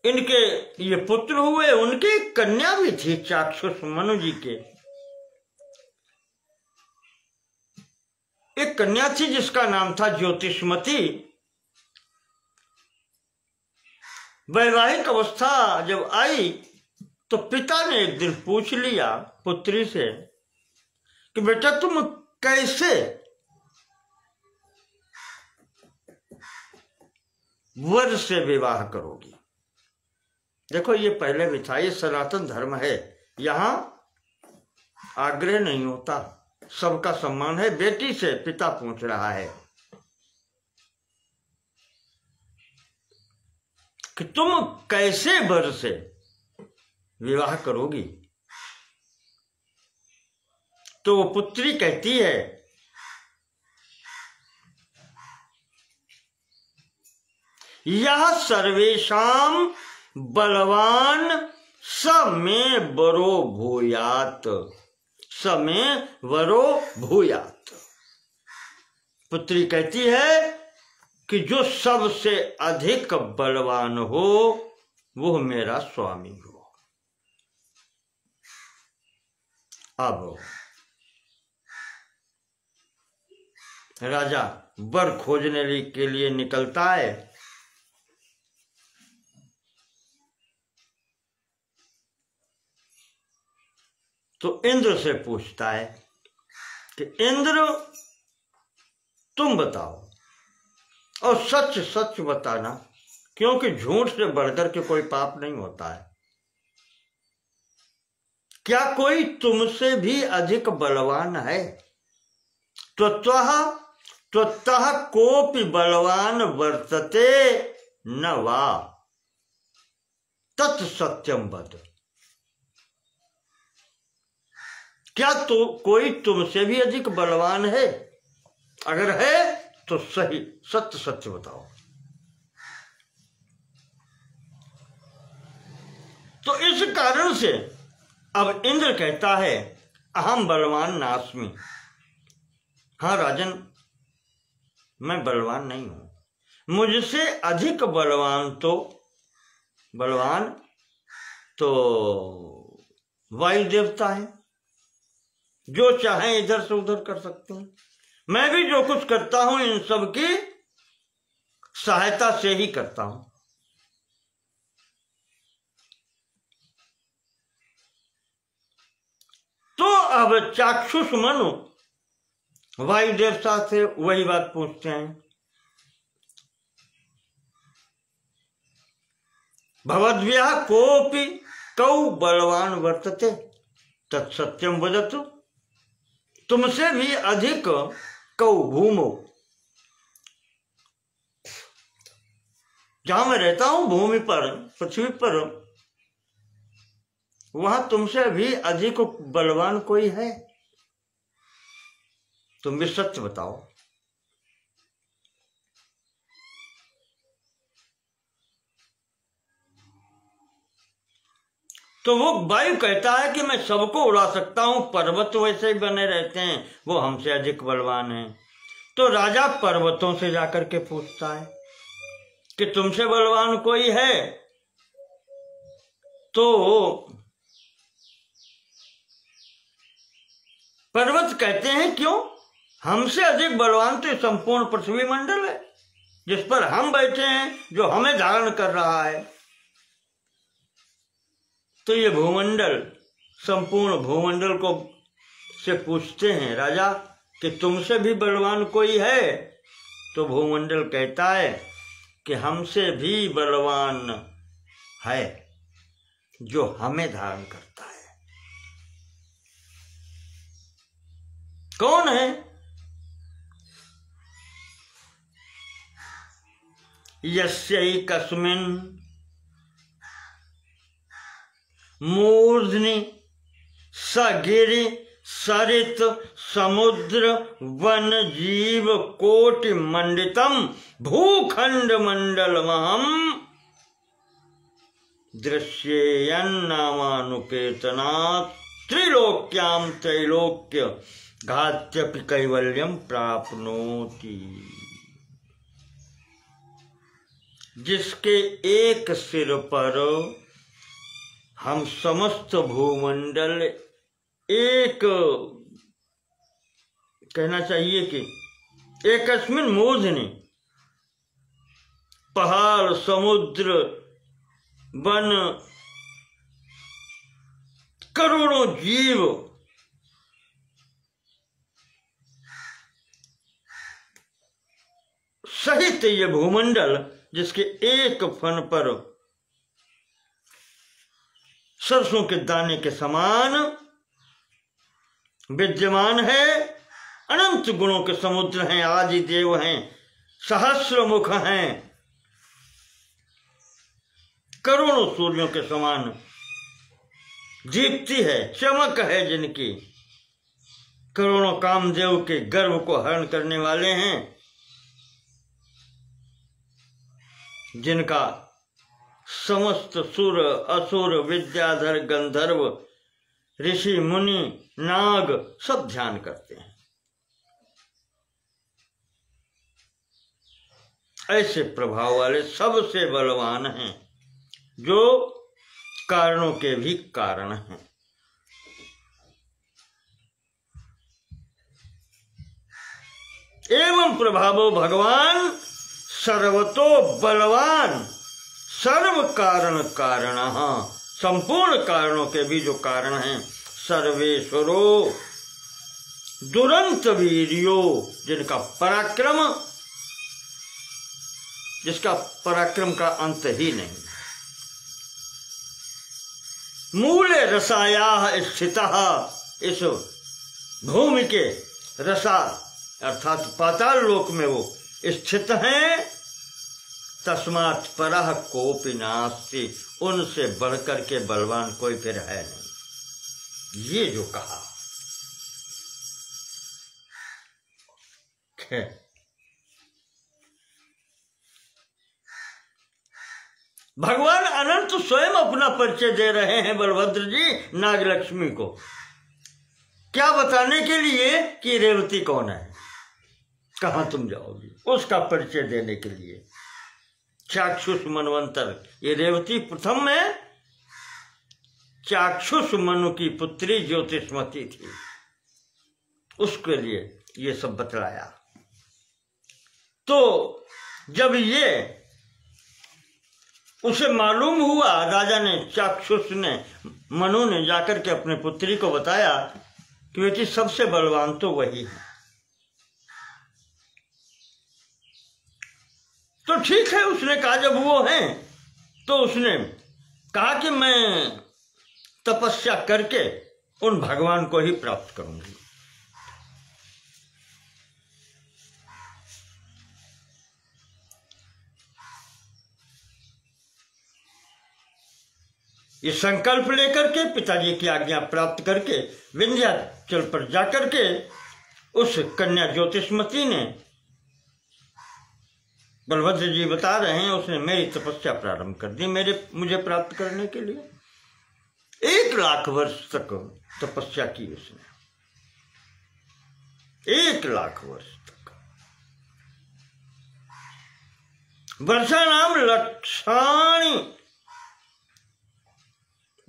इनके ये पुत्र हुए। उनकी कन्या भी थी चाक्षुष मनु जी के। एक कन्या थी जिसका नाम था ज्योतिष्मती। वैवाहिक अवस्था जब आई तो पिता ने एक दिन पूछ लिया पुत्री से कि बेटा तुम कैसे वर से विवाह करोगी। देखो, ये पहले भी था, ये सनातन धर्म है। यहां आग्रह नहीं होता, सबका सम्मान है। बेटी से पिता पूछ रहा है कि तुम कैसे वर से विवाह करोगी। तो वो पुत्री कहती है यह सर्वेषां बलवान स में वरो भूयात, स में वरो भूयात। पुत्री कहती है कि जो सबसे अधिक बलवान हो वो मेरा स्वामी हो। अब राजा वर खोजने के लिए निकलता है। तो इंद्र से पूछता है कि इंद्र तुम बताओ और सच सच बताना, क्योंकि झूठ से बढ़कर के कोई पाप नहीं होता है। क्या कोई तुमसे भी अधिक बलवान है? त्वत्तः कोपि बलवान वर्तते न वा तत्सत्यम वद। क्या तो कोई तुमसे भी अधिक बलवान है? अगर है तो सही सत्य सत्य बताओ। तो इस कारण से अब इंद्र कहता है अहम बलवान नास्मि। हाँ राजन, मैं बलवान नहीं हूं। मुझसे अधिक बलवान तो वायु देवता है, जो चाहे इधर से उधर कर सकते हैं। मैं भी जो कुछ करता हूं इन सब की सहायता से ही करता हूं। तो अब चाक्षुष मनु वायु देवता से वही बात पूछते हैं भवद्भ्यः कोऽपि कौ बलवान वर्तते तत्सत्यम वदतु। तुमसे भी अधिक कौ भूमौ, जहां मैं रहता हूं भूमि पर, पृथ्वी पर, वहां तुमसे भी अधिक बलवान कोई है? तुम भी सत्य बताओ। तो वो वायु कहता है कि मैं सबको उड़ा सकता हूं, पर्वत वैसे ही बने रहते हैं, वो हमसे अधिक बलवान हैं। तो राजा पर्वतों से जाकर के पूछता है कि तुमसे बलवान कोई है? तो पर्वत कहते हैं क्यों, हमसे अधिक बलवान तो संपूर्ण पृथ्वी मंडल है जिस पर हम बैठे हैं, जो हमें धारण कर रहा है। तो ये भूमंडल, संपूर्ण भूमंडल को से पूछते हैं राजा कि तुमसे भी बलवान कोई है? तो भूमंडल कहता है कि हमसे भी बलवान है जो हमें धारण करता है। कौन है? यस्यैकस्मिन् मूर्ध्नि सगिरि सरित समुद्र वन जीव कोटि मंडितम भूखंड मंडलमहम दृश्येयन्नामानुकेतनात् त्रिलोक्याम त्रैलोक्य घात्यपि कैवल्यम प्राप्नोति। जिसके एक सिर पर हम समस्त भूमंडल, एक कहना चाहिए कि एकस्मिन मूर्धनि, पहाड़, समुद्र, वन, करोड़ों जीव, सहित ये भूमंडल जिसके एक फन पर सरसों के दाने के समान विद्यमान है, अनंत गुणों के समुद्र हैं, आदि देव हैं, सहस्र मुख हैं, करोड़ों सूर्यों के समान दीप्ति है, चमक है, जिनकी करोड़ों कामदेव के गर्व को हरण करने वाले हैं, जिनका समस्त सुर असुर विद्याधर गंधर्व ऋषि मुनि नाग सब ध्यान करते हैं। ऐसे प्रभाव वाले सबसे बलवान हैं, जो कारणों के भी कारण हैं। एवं प्रभावो भगवान सर्वतो बलवान सर्व कारण कारणः, संपूर्ण कारणों के भी जो कारण हैं, सर्वेश्वरो दुरंत वीर्यो, जिनका पराक्रम, जिसका पराक्रम का अंत ही नहीं। मूले रसायाः स्थितः, इस भूमि के रसा अर्थात पाताल लोक में वो स्थित हैं। तस्मात् परः कोपि नास्ति, उनसे बढ़कर के बलवान कोई फिर है नहीं। ये जो कहा भगवान अनंत स्वयं अपना परिचय दे रहे हैं बलभद्र जी नागलक्ष्मी को। क्या बताने के लिए कि रेवती कौन है, कहां तुम जाओगी, उसका परिचय देने के लिए। चाक्षुष मनवंतर, ये रेवती प्रथम में चाक्षुष मनु की पुत्री ज्योतिष्मती थी, उसके लिए ये सब बतलाया। तो जब ये उसे मालूम हुआ, राजा ने, चाक्षुष ने, मनु ने जाकर के अपने पुत्री को बताया कि बेटी सबसे बलवान तो वही है। तो ठीक है, उसने कहा जब वो हैं तो उसने कहा कि मैं तपस्या करके उन भगवान को ही प्राप्त करूंगी। ये संकल्प लेकर के पिताजी की आज्ञा प्राप्त करके विंध्याचल पर जाकर के उस कन्या ज्योतिषमती ने, बलभद्र जी बता रहे हैं, उसने मेरी तपस्या प्रारंभ कर दी मुझे प्राप्त करने के लिए। 1 लाख वर्ष तक तपस्या की उसने, 1 लाख वर्ष तक। वर्षा नाम लक्षाणी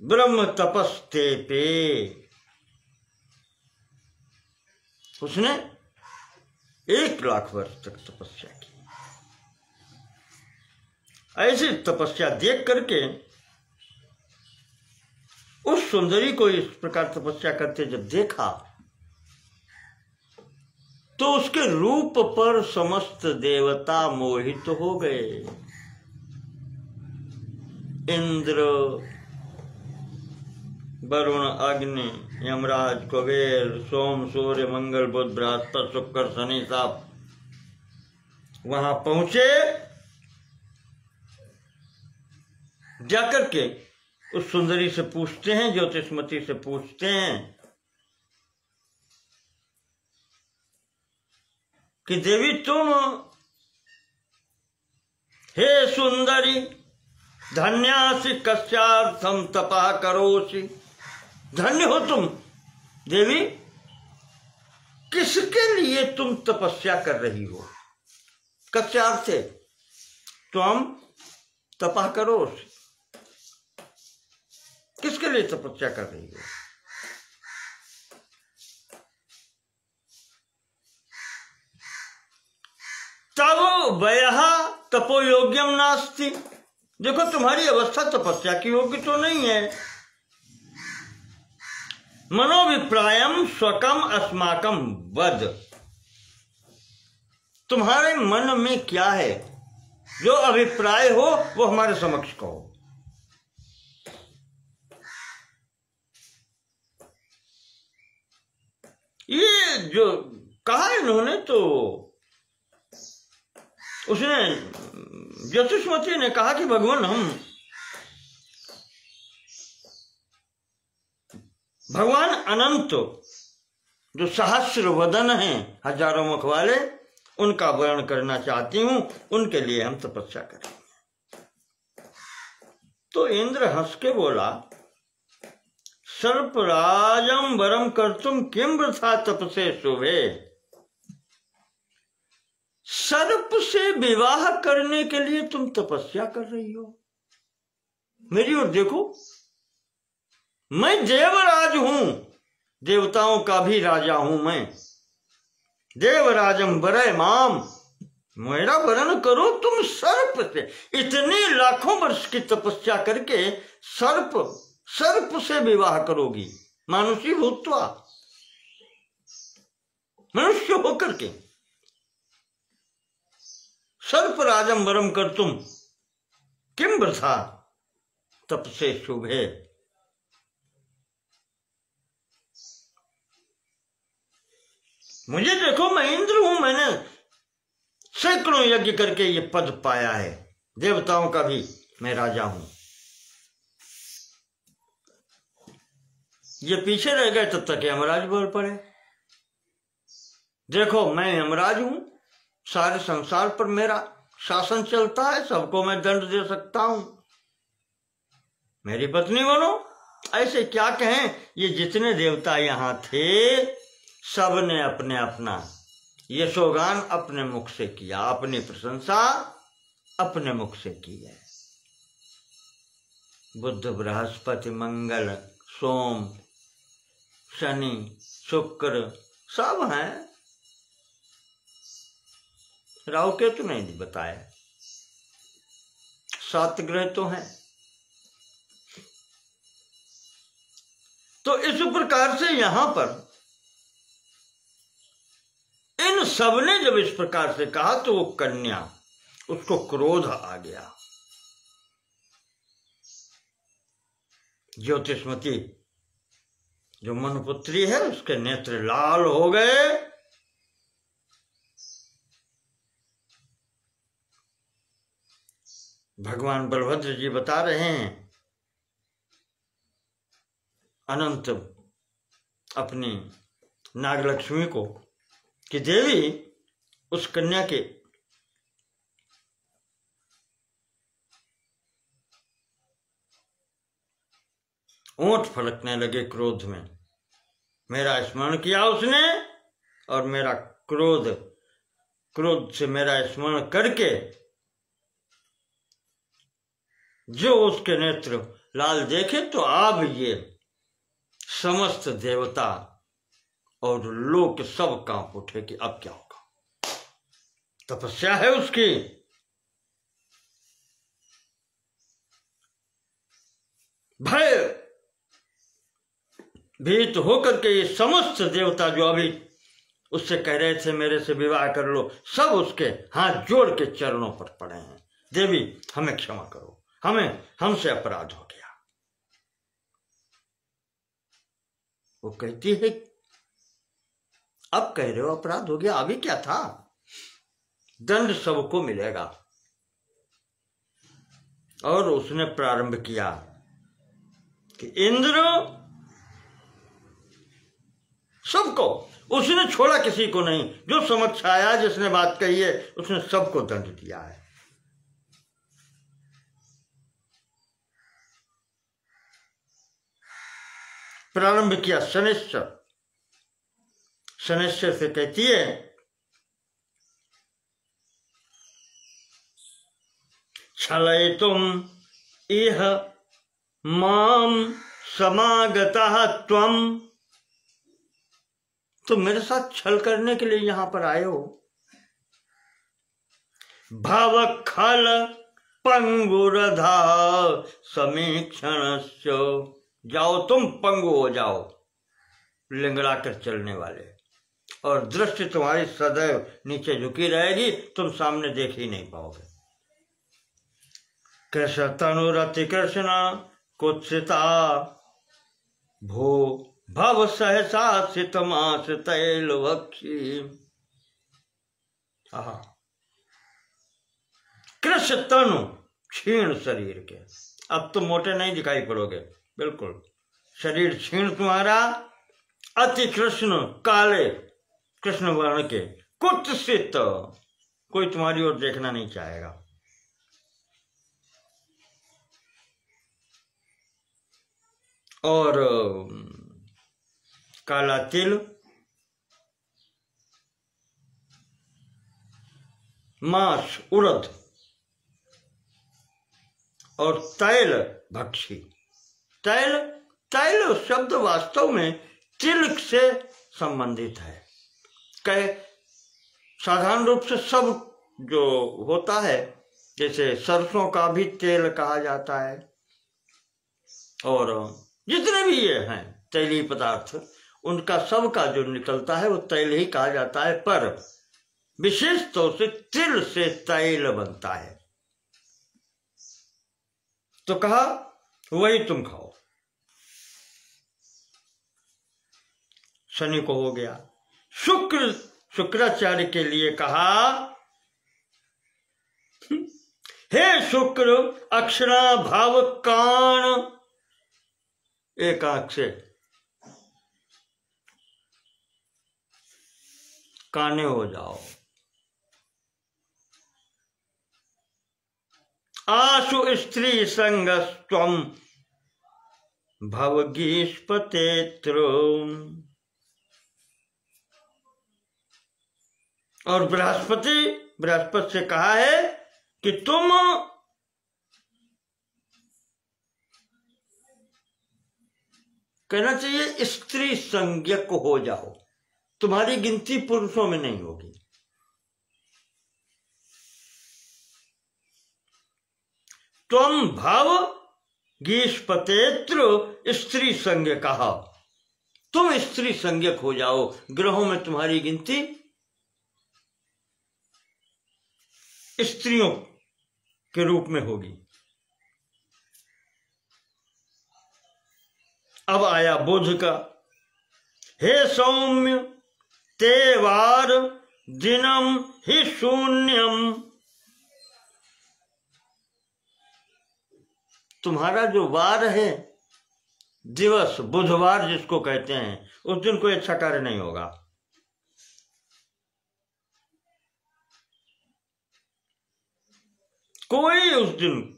ब्रह्म तपस्ते पे, उसने 1 लाख वर्ष तक तपस्या की। ऐसी तपस्या देख करके उस सुंदरी को इस प्रकार तपस्या करते जब देखा तो उसके रूप पर समस्त देवता मोहित हो गए। इंद्र, वरुण, अग्नि, यमराज, कुबेर, सोम, सूर्य, मंगल, बुध, बृहस्पति, शुक्र, शनि सब वहां पहुंचे। जाकर के उस सुंदरी से पूछते हैं, ज्योतिषमती से पूछते हैं कि देवी तुम, हे सुंदरी, धन्यासि कस्यार्थम तपः करोसि, धन्य हो तुम देवी, किसके लिए तुम तपस्या कर रही हो? कस्यार्थे तुम तपः करोसि, किसके लिए तपस्या कर रही हो? तब वयः तपोयोग्यम नास्ति, देखो तुम्हारी अवस्था तपस्या की योग्य तो नहीं है। मनोभिप्रायम स्वकम अस्माकम वद, तुम्हारे मन में क्या है, जो अभिप्राय हो वो हमारे समक्ष कहो। ये जो कहा इन्होंने, तो उसने, ज्योतिषमती ने कहा कि भगवान, हम भगवान अनंत जो सहस्र वदन हैं, हजारों मुख वाले, उनका वर्णन करना चाहती हूं, उनके लिए हम तपस्या करेंगे। तो इंद्र हंस के बोला, सर्पराजम वरम कर्तुम किम वृथा तपसे शुभे, सर्प से विवाह करने के लिए तुम तपस्या कर रही हो? मेरी ओर देखो, मैं देवराज हूं, देवताओं का भी राजा हूं मैं। देवराजम वरय माम, मेरा वर्ण करो तुम सर्प से। इतने लाखों वर्ष की तपस्या करके सर्प से विवाह करोगी, मानुषी भूत्वा, मनुष्य होकर के। सर्प राजम वरम कर तुम किम वृथा तपसे शुभे, मुझे देखो, मैं इंद्र हूं, मैंने सैकड़ों यज्ञ करके ये पद पाया है, देवताओं का भी मैं राजा हूं। ये पीछे रह गए तब तक यमराज बोल पड़े, देखो मैं यमराज हूं, सारे संसार पर मेरा शासन चलता है, सबको मैं दंड दे सकता हूं, मेरी पत्नी बनो। ऐसे क्या कहें, ये जितने देवता यहां थे सब ने अपने अपना यशोगान अपने मुख से किया, अपनी प्रशंसा अपने मुख से की है। बुध, बृहस्पति, मंगल, सोम, शनि, शुक्र सब हैं, राहु केतु नहीं बताया, 7 ग्रह तो हैं। तो इस प्रकार से यहां पर इन सब ने जब इस प्रकार से कहा तो वो कन्या, उसको क्रोध आ गया। ज्योतिष्मती जो मनुपुत्री है उसके नेत्र लाल हो गए। भगवान बलभद्र जी बता रहे हैं अनंत अपनी नागलक्ष्मी को कि देवी उस कन्या के ओंठ फलकने लगे क्रोध में। मेरा स्मरण किया उसने और मेरा क्रोध से मेरा स्मरण करके जो उसके नेत्र लाल देखे तो अब ये समस्त देवता और लोक सब कांप उठे कि अब क्या होगा। तपस्या है उसकी, भय भीत होकर के ये समस्त देवता जो अभी उससे कह रहे थे मेरे से विवाह कर लो, सब उसके हाथ जोड़ के चरणों पर पड़े हैं। देवी हमें क्षमा करो, हमसे अपराध हो गया। वो कहती है अब कह रहे हो अपराध हो गया, अभी क्या था, दंड सबको मिलेगा। और उसने प्रारंभ किया कि इंद्र सबको, उसने छोड़ा किसी को नहीं, जो समक्ष आया जिसने बात कही है उसने सबको दंड दिया है। प्रारंभ किया शनिश्चर से कहती है छलयितुम इह माम समागतः त्वम, तुम मेरे साथ छल करने के लिए यहां पर आए हो। भव खल पंगुरधा समीक्षण, जाओ तुम पंगु हो जाओ, लिंगड़ा कर चलने वाले, और दृष्टि तुम्हारी सदैव नीचे झुकी रहेगी, तुम सामने देख ही नहीं पाओगे। कृष्ण तनुरति कृष्ण कुत्सिता भू भव सहसा सितमास तैल वक्षी। कृष्ण तनु क्षीण शरीर के, अब तुम मोटे नहीं दिखाई पड़ोगे, बिल्कुल शरीर क्षीण तुम्हारा, अति कृष्ण काले कृष्ण वर्ण के, कुत्सित कोई तुम्हारी ओर देखना नहीं चाहेगा। और काला तिल, मांस उड़द और तैल भक्षी। तैल शब्द वास्तव में तिल से संबंधित है। कहे साधारण रूप से सब जो होता है, जैसे सरसों का भी तेल कहा जाता है, और जितने भी ये हैं तैलीय पदार्थ, उनका सबका जो निकलता है वो तैल ही कहा जाता है। पर विशेष तौर से तिल से तैल बनता है, तो कहा वही तुम खाओ। शनि को हो गया। शुक्राचार्य के लिए कहा हे शुक्र अक्षरा भाव कान, एक आंख से काने हो जाओ। आशु स्त्री संगस्त्वम भवगीष्पतेत्र, और बृहस्पति से कहा है कि तुम कहना चाहिए स्त्री संज्ञक हो जाओ, तुम्हारी गिनती पुरुषों में नहीं होगी। त्वम भाव गीष्पतेत्र स्त्री संज्ञ कहा, तुम स्त्री संज्ञक हो जाओ, ग्रहों में तुम्हारी गिनती स्त्रियों के रूप में होगी। अब आया बुध का। हे सौम्य ते वार दिनम ही शून्यम, तुम्हारा जो वार है, दिवस, बुधवार जिसको कहते हैं, उस दिन कोई अच्छा कार्य नहीं होगा। कोई उस दिन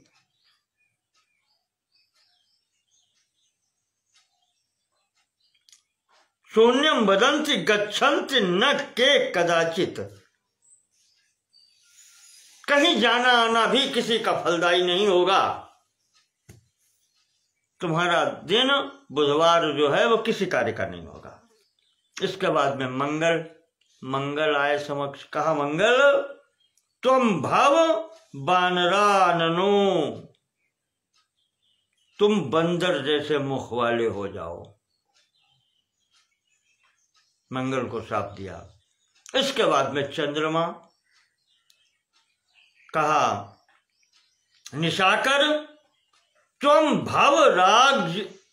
शून्यम वदन्ति गच्छन्ति न के कदाचित, कहीं जाना आना भी किसी का फलदायी नहीं होगा। तुम्हारा दिन बुधवार जो है वो किसी कार्य का नहीं होगा। इसके बाद में मंगल, मंगल आए समक्ष। कहा मंगल, तुम भाव बानराननो, तुम बंदर जैसे मुख वाले हो जाओ। मंगल को शाप दिया। इसके बाद में चंद्रमा। कहा निशाकर, तुम भव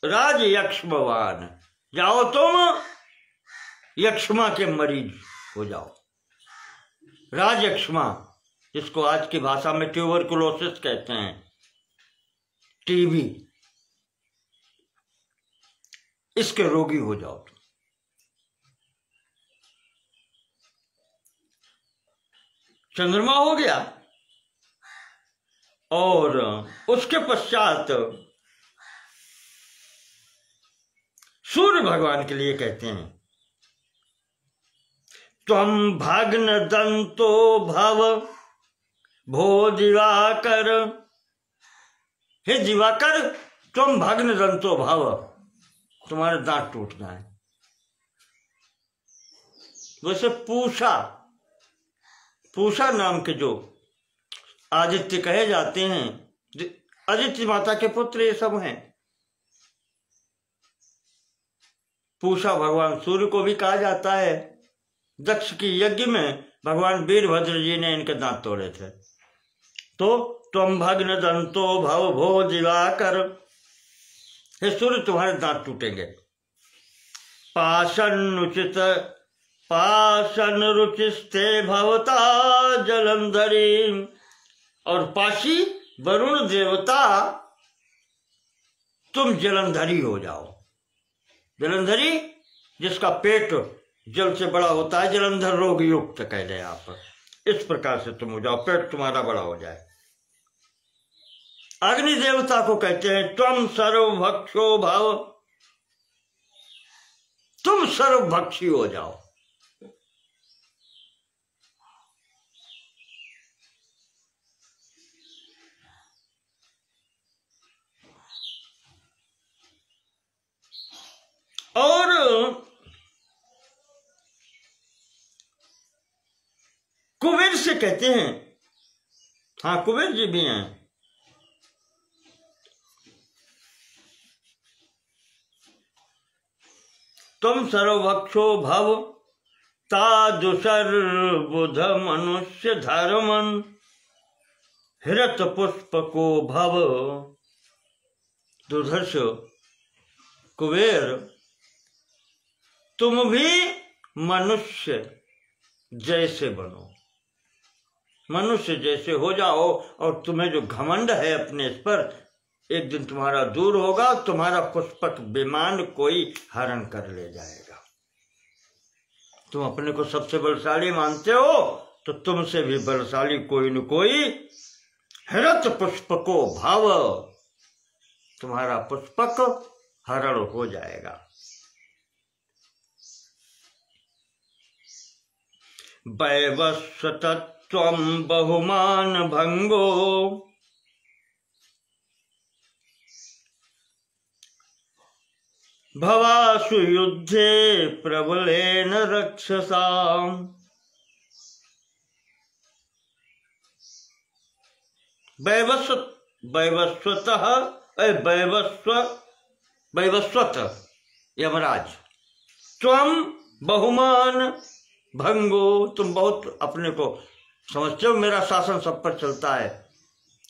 राज यक्ष्मवान, जाओ तुम यक्ष्मा के मरीज हो जाओ। राज यक्ष्मा, जिसको आज की भाषा में ट्यूबरकुलोसिस कहते हैं, टीबी, इसके रोगी हो जाओ तुम। चंद्रमा हो गया। और उसके पश्चात सूर्य भगवान के लिए कहते हैं, त्वं भग्न दंतो भव भो दिवाकर, हे दिवाकर तुम भग्न दंतो भव, तुम्हारे दांत टूट जाए। वैसे पूषा नाम के जो आदित्य कहे जाते हैं, आदित्य माता के पुत्र ये सब हैं। पूषा भगवान सूर्य को भी कहा जाता है। दक्ष की यज्ञ में भगवान वीरभद्र जी ने इनके दांत तोड़े थे। तो त्वं भग्न दंतो भव भो दिवाकर, हे सूर्य तुम्हारे दांत टूटेंगे। पाषण रुचिस्ते भवता जलंधरी, और पाशी वरुण देवता तुम जलंधरी हो जाओ। जलंधरी जिसका पेट जल से बड़ा होता है, जलंधर रोग युक्त कह दे आप, इस प्रकार से तुम हो जाओ, पेट तुम्हारा बड़ा हो जाए। अग्नि देवता को कहते हैं त्वं सर्वभक्षो भव, तुम सर्वभक्षी हो जाओ। और कुबेर से कहते हैं, हाँ कुबेर जी भी हैं, तुम सर्वभक्षो भव तादुसर बुध मनुष्य धर्मन हृत पुष्पको भव। दुर्धर्ष कुबेर, तुम भी मनुष्य जैसे बनो, मनुष्य जैसे हो जाओ, और तुम्हें जो घमंड है अपने इस पर, एक दिन तुम्हारा दूर होगा। तुम्हारा पुष्पक विमान कोई हरण कर ले जाएगा। तुम अपने को सबसे बलशाली मानते हो, तो तुमसे भी बलशाली कोई न कोई हृत पुष्पको भाव, तुम्हारा पुष्पक हरण हो जाएगा। वैवस्वतत्वं बहुमान भंगो भवासु युद्धे प्रबलेन रक्षसाम्। वैवस्वत यमराज, त्वं बहुमान भंगो, तुम बहुत अपने को समझते हो, मेरा शासन सब पर चलता है।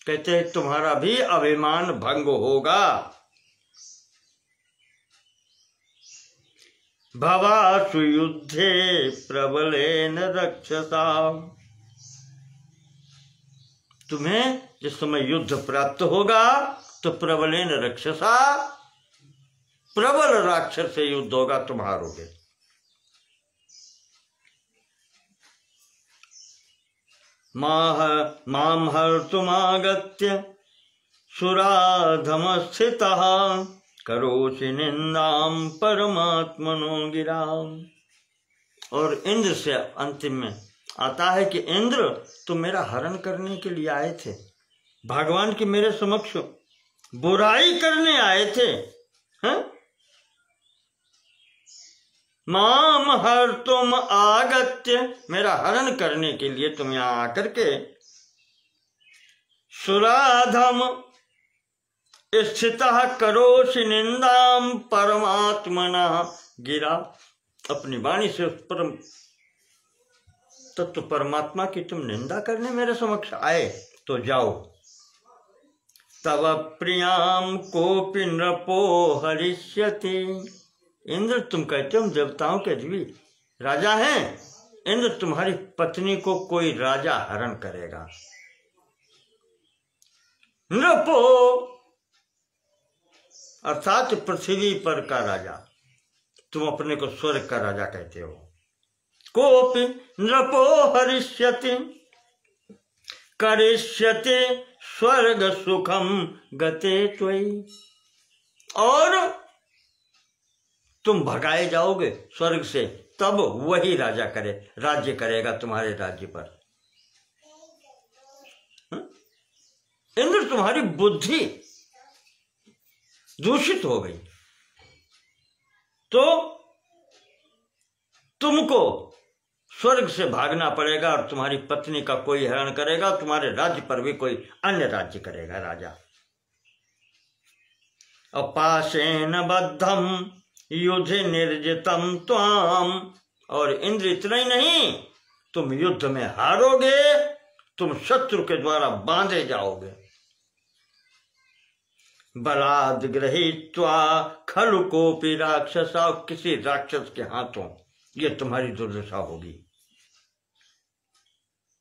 कहते हैं तुम्हारा भी अभिमान भंग होगा। भवासु युद्धे प्रबलेन रक्षसा। तुम्हें जिस समय युद्ध प्राप्त होगा तो प्रबलेन रक्षसा, प्रबल राक्षस से युद्ध होगा, तुम हारोगे। माम हर्तुमागत्य सुराधमस्थितः करोषि निंदाम परमात्मनो गिराम। और इंद्र से अंतिम में आता है कि इंद्र तुम मेरा हरण करने के लिए आए थे, भगवान की मेरे समक्ष बुराई करने आए थे, हैं? माम हर तुम आगत्य, मेरा हरण करने के लिए तुम यहां आकर के सुराधम स्थितः करोषि निंदाम परमात्मना गिरा। अपनी वाणी से उस परम तत्व परमात्मा की तुम निंदा करने मेरे समक्ष आए, तो जाओ। तव प्रियाम कोपि नृपो हरिष्यति। इंद्र तुम कहते हो हम देवताओं के भी राजा हैं, इंद्र तुम्हारी पत्नी को कोई राजा हरण करेगा। नृपो अर्थात पृथ्वी पर का राजा, तुम अपने को स्वर्ग का राजा कहते हो। कोपि नृपो हरिष्यति करिष्यति स्वर्ग सुखम गते त्वयि। और तुम भगाए जाओगे स्वर्ग से, तब वही राजा करे, राज्य करेगा तुम्हारे राज्य पर। इंद्र तुम्हारी बुद्धि दूषित हो गई, तो तुमको स्वर्ग से भागना पड़ेगा और तुम्हारी पत्नी का कोई हरण करेगा, तुम्हारे राज्य पर भी कोई अन्य राज्य करेगा राजा। अपाशेन बद्धम युद्ध निर्जितम त्वाम। और इंद्र इतना ही नहीं, तुम युद्ध में हारोगे, तुम शत्रु के द्वारा बांधे जाओगे। बलाद गृहीत्वा खलु कोपि राक्षसा, किसी राक्षस के हाथों ये तुम्हारी दुर्दशा होगी।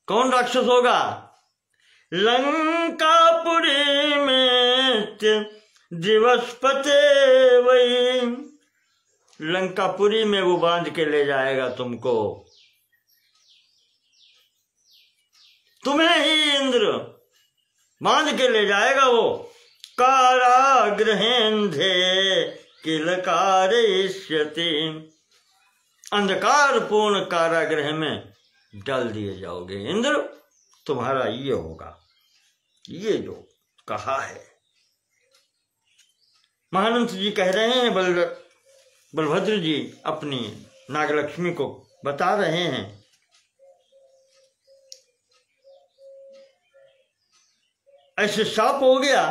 कौन राक्षस होगा? लंकापुरी में दिवसपते वही, लंकापुरी में वो बांध के ले जाएगा तुमको, तुम्हें ही इंद्र बांध के ले जाएगा वो। कारागृहेंधे किलकारेष्यति, अंधकार पूर्ण कारागृह में डाल दिए जाओगे। इंद्र तुम्हारा ये होगा, ये जो कहा है। महानंद जी कह रहे हैं, बलभद्र जी अपनी नागलक्ष्मी को बता रहे हैं, ऐसे शाप हो गया,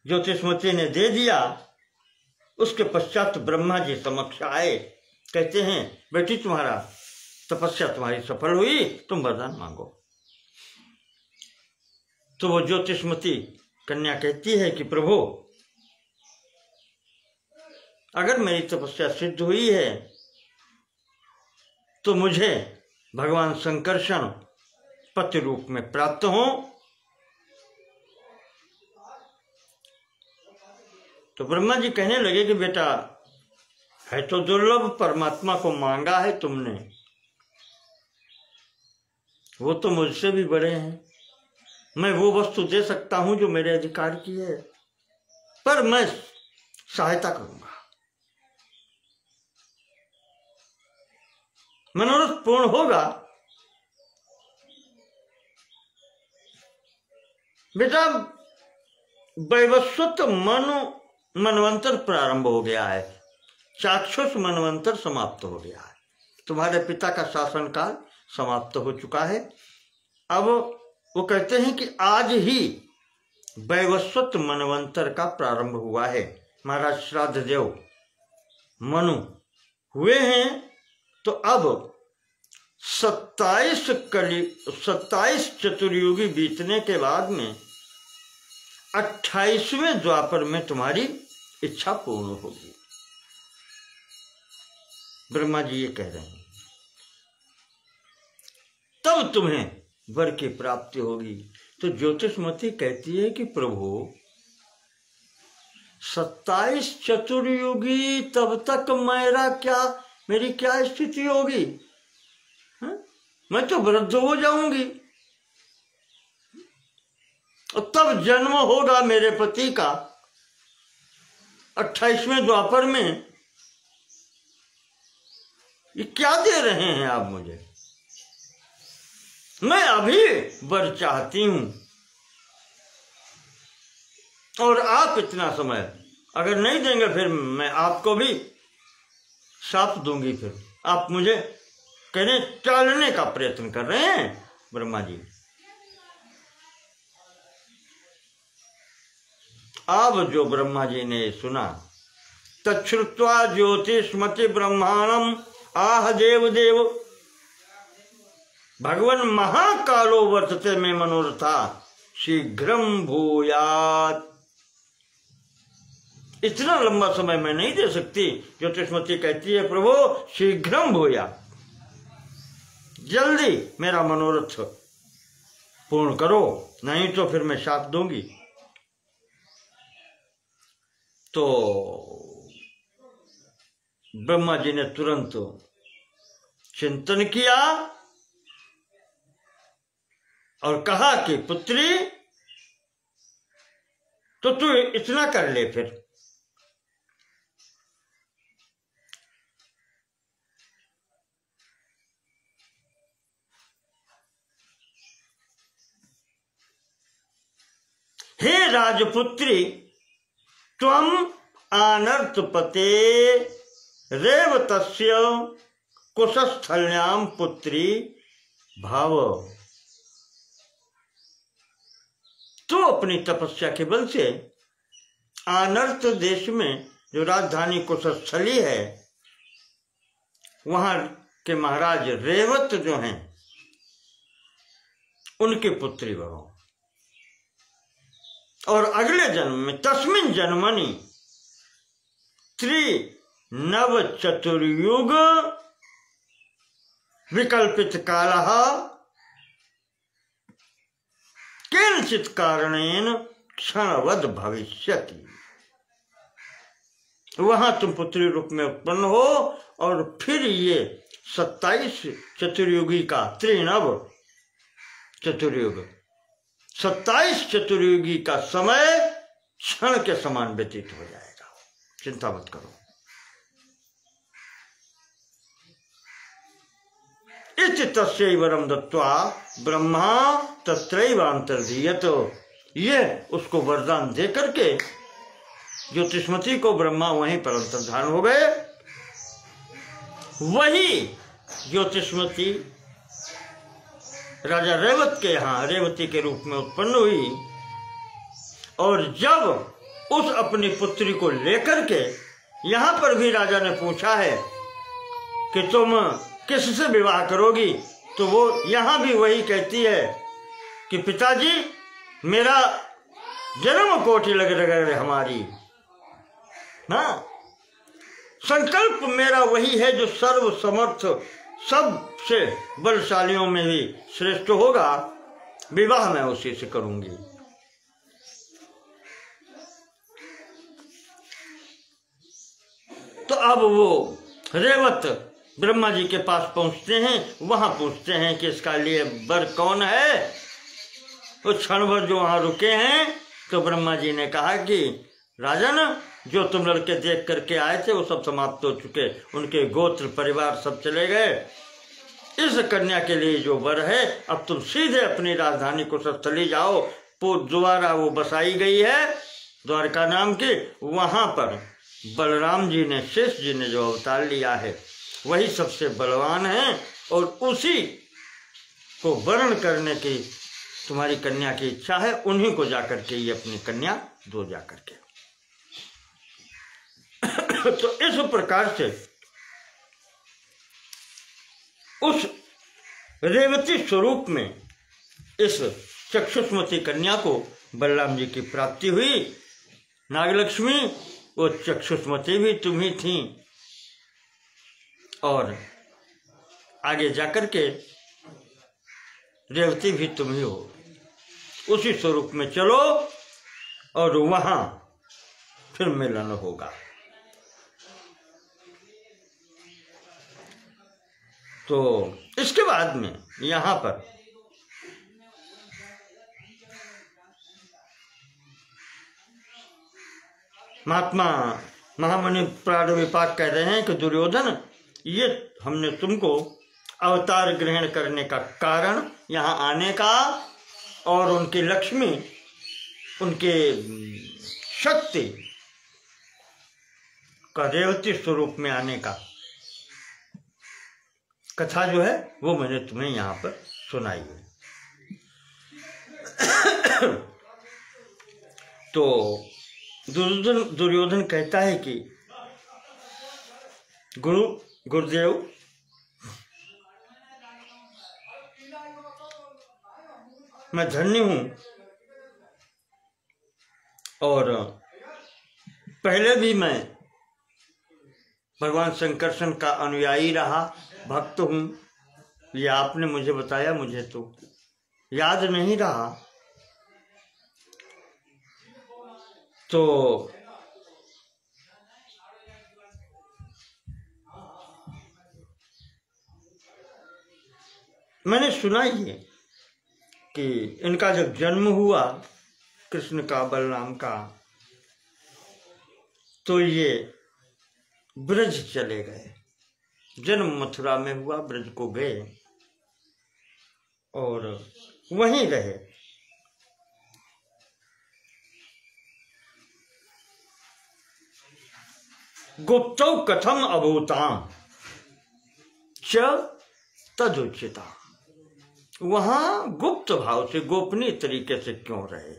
ज्योतिषमती ने दे दिया। उसके पश्चात ब्रह्मा जी समक्ष आए, कहते हैं बेटी तुम्हारा तपस्या तुम्हारी सफल हुई, तुम वरदान मांगो। तो वो ज्योतिषमती कन्या कहती है कि प्रभु अगर मेरी तपस्या सिद्ध हुई है तो मुझे भगवान संकर्षण पति रूप में प्राप्त हो। तो ब्रह्मा जी कहने लगे कि बेटा है तो दुर्लभ, परमात्मा को मांगा है तुमने, वो तो मुझसे भी बड़े हैं, मैं वो वस्तु दे सकता हूं जो मेरे अधिकार की है, पर मैं सहायता करूंगा। मनोरथ पूर्ण होगा। बेटा वैवस्वत मनवंतर प्रारंभ हो गया है, चाक्षुष मनवंतर समाप्त हो गया है, तुम्हारे पिता का शासनकाल समाप्त हो चुका है। अब वो कहते हैं कि आज ही वैवस्वत मनवंतर का प्रारंभ हुआ है। महाराज श्राद्ध देव मनु हुए हैं, तो अब 27 चतुर्युगी बीतने के बाद में 28वें द्वापर में तुम्हारी इच्छा पूर्ण होगी। ब्रह्मा जी ये कह रहे हैं, तब तुम्हें वर की प्राप्ति होगी। तो ज्योतिषमती कहती है कि प्रभु 27 चतुर्युगी तब तक मेरी क्या स्थिति होगी? मैं तो वृद्ध हो जाऊंगी और तब जन्म होगा मेरे पति का 28वें द्वापर में। ये क्या दे रहे हैं आप मुझे? मैं अभी वर चाहती हूं और आप इतना समय अगर नहीं देंगे फिर मैं आपको भी शाप दूंगी। फिर आप मुझे कहने टालने का प्रयत्न कर रहे हैं ब्रह्मा जी। अब जो ब्रह्मा जी ने सुना, तच्छ्रुत्वा ज्योतिष्मति ब्रह्माणम आह देव देव भगवन महाकालो वर्तते में मनोरथा शीघ्रम भूयात। इतना लंबा समय मैं नहीं दे सकती। ज्योतिष्मती कहती है प्रभु शीघ्रम भूयात, जल्दी मेरा मनोरथ पूर्ण करो, नहीं तो फिर मैं शाप दूंगी। तो ब्रह्मा जी ने तुरंत चिंतन किया और कहा कि पुत्री तो तू इतना कर ले फिर। हे राजपुत्री त्वम आनर्तपते रेवतस्य कुशस्थल्याम पुत्री भाव। तो अपनी तपस्या के बल से आनर्त देश में जो राजधानी कुशस्थली है वहां के महाराज रेवत जो हैं उनकी पुत्री बनो और अगले जन्म में तस्मिन जन्मनि नव चतुर्युग विकल्पित कालः केनचित् कारणेन क्षणवद भविष्यति। वहां तुम पुत्री रूप में उत्पन्न हो और फिर ये 27 चतुर्युगी का त्रिनव चतुर्युग 27 चतुर्युगी का समय क्षण के समान व्यतीत हो जाएगा। चिंता मत करो। इति तस्यै वरम दत्त्वा ब्रह्मा तत्रैव अंतर्धीयत। ये उसको वरदान दे करके ज्योतिष्मती को ब्रह्मा वहीं पर अंतर्धान हो गए। वही ज्योतिष्मती राजा रेवत के यहाँ रेवती के रूप में उत्पन्न हुई और जब उस अपनी पुत्री को लेकर के यहाँ पर भी राजा ने पूछा है कि तुम किससे विवाह करोगी, तो वो यहाँ भी वही कहती है कि पिताजी मेरा जन्म कोटि लग रहे हमारी, हाँ संकल्प मेरा वही है जो सर्व समर्थ सबसे बलशालियों में भी श्रेष्ठ होगा, विवाह मैं उसी से करूंगी। तो अब वो रेवत ब्रह्मा जी के पास पहुंचते हैं, वहां पूछते हैं कि इसका लिए वर कौन है। वो क्षण भर जो वहां रुके हैं तो ब्रह्मा जी ने कहा कि राजन जो तुम लड़के देख करके आए थे वो सब समाप्त हो चुके, उनके गोत्र परिवार सब चले गए। इस कन्या के लिए जो वर है अब तुम सीधे अपनी राजधानी कुशस्थली जाओ, दोबारा वो बसाई गई है द्वारका नाम की। वहां पर बलराम जी ने शेष जी ने जो अवतार लिया है वही सबसे बलवान है और उसी को वर्ण करने की तुम्हारी कन्या की इच्छा है, उन्हीं को जाकर के ये अपनी कन्या दो जाकर के। तो इस प्रकार से उस रेवती स्वरूप में इस चक्षुष्मती कन्या को बलराम जी की प्राप्ति हुई। नागलक्ष्मी वो चक्षुष्मती भी तुम ही थी और आगे जाकर के रेवती भी तुम ही हो। उसी स्वरूप में चलो और वहां फिर मिलन होगा। तो इसके बाद में यहां पर महात्मा महामुनि प्रादुर्विपाक कह रहे हैं कि दुर्योधन, ये हमने तुमको अवतार ग्रहण करने का कारण, यहाँ आने का और उनकी लक्ष्मी, उनके शक्ति का रेवती स्वरूप में आने का कथा जो है वो मैंने तुम्हें यहाँ पर सुनाई है। तो दुर्योधन कहता है कि गुरुदेव, मैं धन्य हूं और पहले भी मैं भगवान शंकरसन का अनुयायी रहा, भक्त हूं। ये आपने मुझे बताया, मुझे तो याद नहीं रहा। तो मैंने सुना ही है कि इनका जब जन्म हुआ कृष्ण का, बलराम का, तो ये ब्रज चले गए। जन्म मथुरा में हुआ, ब्रज को गए और वहीं रहे। गुप्तौ कथम अभूताम च तदुचिता, वहां गुप्त भाव से, गोपनीय तरीके से क्यों रहे?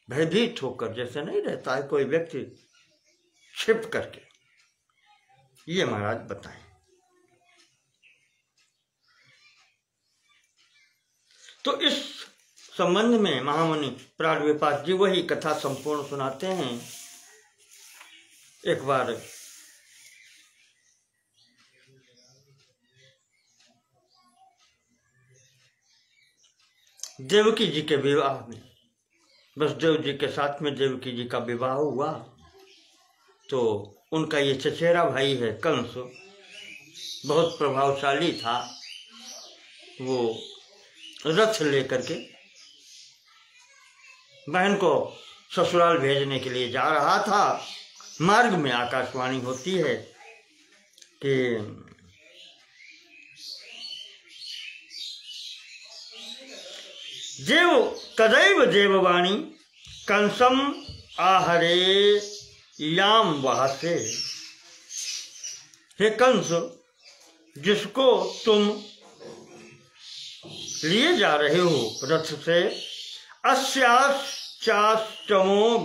भयभीत होकर जैसे नहीं रहता है कोई व्यक्ति छिप करके, ये महाराज बताएं। तो इस संबंध में महामुनि प्राणविपाक जी वही कथा संपूर्ण सुनाते हैं। एक बार देवकी जी के विवाह में, वसुदेव जी के साथ में देवकी जी का विवाह हुआ। तो उनका ये चचेरा भाई है कंस, बहुत प्रभावशाली था। वो रथ लेकर के बहन को ससुराल भेजने के लिए जा रहा था। मार्ग में आकाशवाणी होती है कि देव कदैव देववाणी कंसम आहरे याम वहासे, हे कंस, जिसको तुम लिए जा रहे हो रथ से, अस्याश्चाष्टमो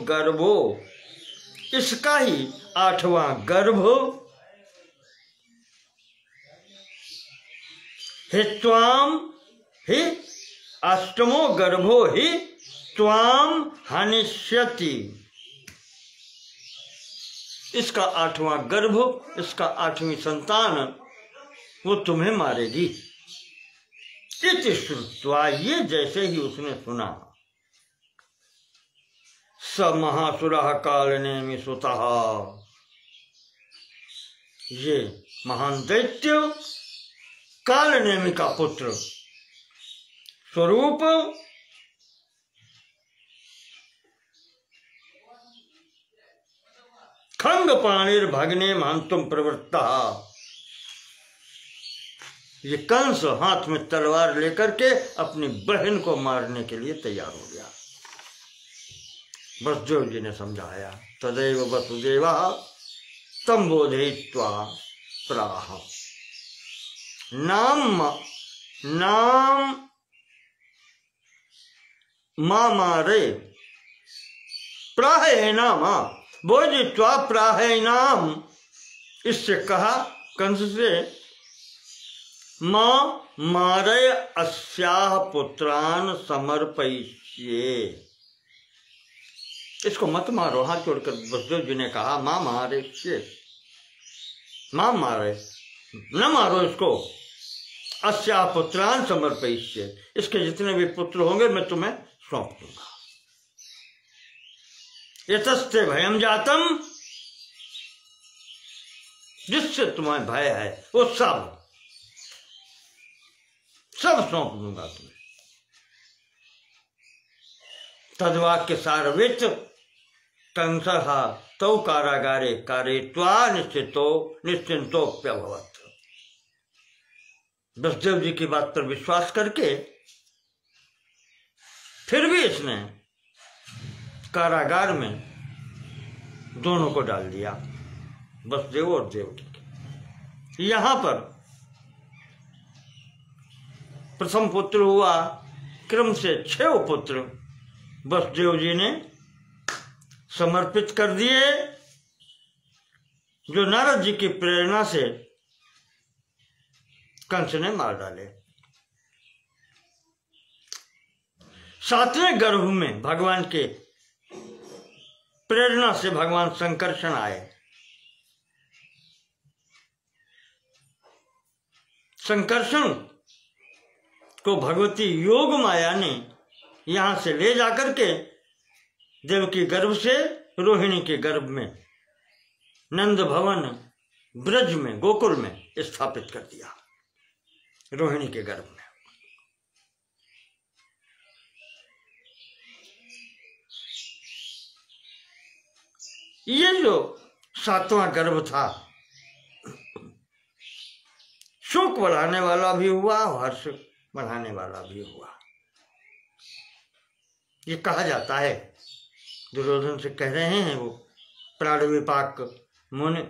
गर्भो, इसका ही 8वां गर्भ, हे त्वाम, हे अष्टमो गर्भो ही त्वाम हनिष्यति, इसका 8वां गर्भ, इसका 8वीं संतान वो तुम्हें मारेगी। इति श्रुत्वा, ये जैसे ही उसने सुना, स महासुरः कालनेमि सुतः, ये महान दैत्य कालनेमि का पुत्र स्वरूप खंग पाणिर भगने महंतुम प्रवृत्ता, ये कंस हाथ में तलवार लेकर के अपनी बहन को मारने के लिए तैयार हो गया। वसुदेव जी ने समझाया, तदैव वसुदेवः तं बोधयित्वा प्राह, नाम मामारे प्राहेणाम, बोधित्वा प्राहेणाम, इससे कहा कंस से, मां मारे अस्याह पुत्रान समर्पयिष्ये, इसको मत मारो। हाथ जोड़कर वसुदेव जी ने कहा, मां मारे, मां मारे, न मारो इसको। अस्या पुत्रान समर्पयिष्ये, इसके जितने भी पुत्र होंगे मैं तुम्हें सौंप दूंगा। यतस्ते भयम जातम, जिससे तुम्हें भय है वो सब सौंप दूंगा तुम्हें। तद्वाक्य सारवित कंसहा तौ कारागारे कारयित्वा निश्चिंतोप्यभवत्। वसुदेव जी की बात पर विश्वास करके फिर भी इसने कारागार में दोनों को डाल दिया, वसुदेव और देवकी। यहां पर प्रथम पुत्र हुआ, क्रम से 6 पुत्र वसुदेव जी ने समर्पित कर दिए, जो नारद जी की प्रेरणा से कंस ने मार डाले। 7वें गर्भ में भगवान के प्रेरणा से भगवान संकर्षण आए। संकर्षण को भगवती योग माया ने यहां से ले जाकर के देवकी गर्भ से रोहिणी के गर्भ में नंद भवन ब्रज में गोकुल में स्थापित कर दिया, रोहिणी के गर्भ में। ये जो 7वां गर्भ था, शोक बढ़ाने वाला भी हुआ, हर्ष बढ़ाने वाला भी हुआ। ये कहा जाता है, दुर्योधन से कह रहे हैं वो प्राण विपाक मुनि,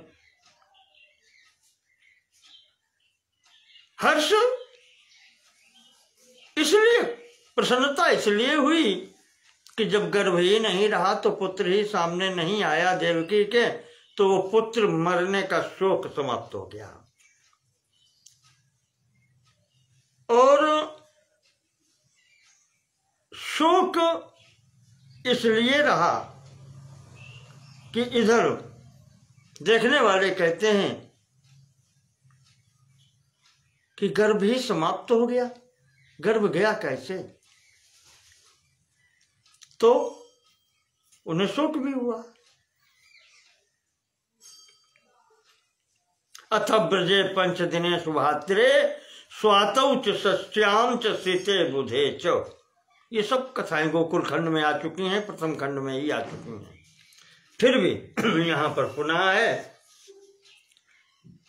हर्ष इसलिए, प्रसन्नता इसलिए हुई कि जब गर्भ ही नहीं रहा तो पुत्र ही सामने नहीं आया देवकी के, तो वो पुत्र मरने का शोक समाप्त हो गया। और शोक इसलिए रहा कि इधर देखने वाले कहते हैं कि गर्भ ही समाप्त हो गया, गर्भ गया कैसे? तो उन्हें शोक भी हुआ। अथ ब्रजे 5 दिने शुभात्रे स्वातौ च षष्ट्याम च सीते बुधे च। ये सब कथाएं गोकुल खंड में आ चुकी हैं, प्रथम खंड में ही आ चुकी हैं। फिर भी यहां पर पुनः है,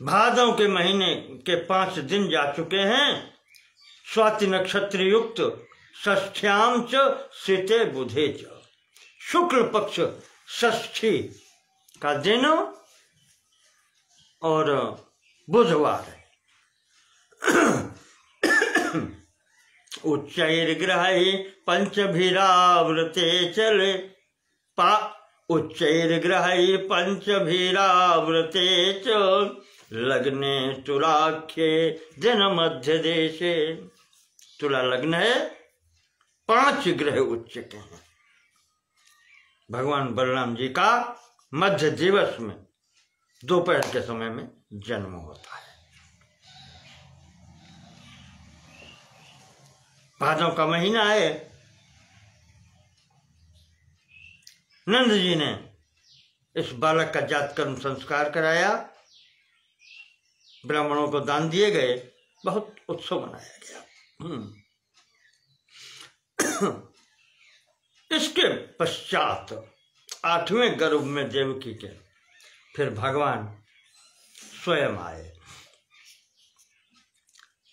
भादव के महीने के 5 दिन जा चुके हैं, स्वाति नक्षत्र युक्त षष्ठ्याम च सीते बुधे च, शुक्ल पक्ष षष्ठी का दिन और बुधवार है। उच्चैर्ग्रहै पंचभिरावृते चले उच्चैर्ग्रहै पंचभिरावृते च लग्ने तुलाख्ये दिन मध्य देशे। तुला लग्न है, 5 ग्रह उच्च के हैं। भगवान बलराम जी का मध्य दिवस में दोपहर के समय में जन्म होता है। भादव का महीना है। नंद जी ने इस बालक का जात कर्म संस्कार कराया, ब्राह्मणों को दान दिए गए, बहुत उत्सव मनाया गया। इसके पश्चात 8वें गर्भ में देवकी के फिर भगवान स्वयं आए।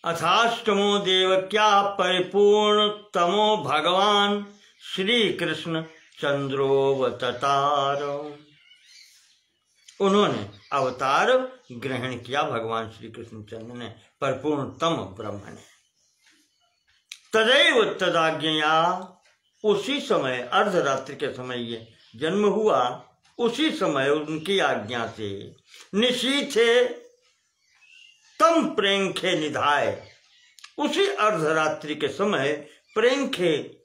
अथाष्टमो देवक्या परिपूर्ण तमो भगवान श्री कृष्ण चंद्रोवतार। उन्होंने अवतार ग्रहण किया, भगवान श्री कृष्ण चंद्र ने, परिपूर्णतम ब्रह्म ने। तदैव तदाज्ञया, उसी समय अर्धरात्रि के समय ये जन्म हुआ, उसी समय उनकी आज्ञा से निशीथे तम प्रेंखे निधाय, उसी अर्धरात्रि के समय प्रेंखे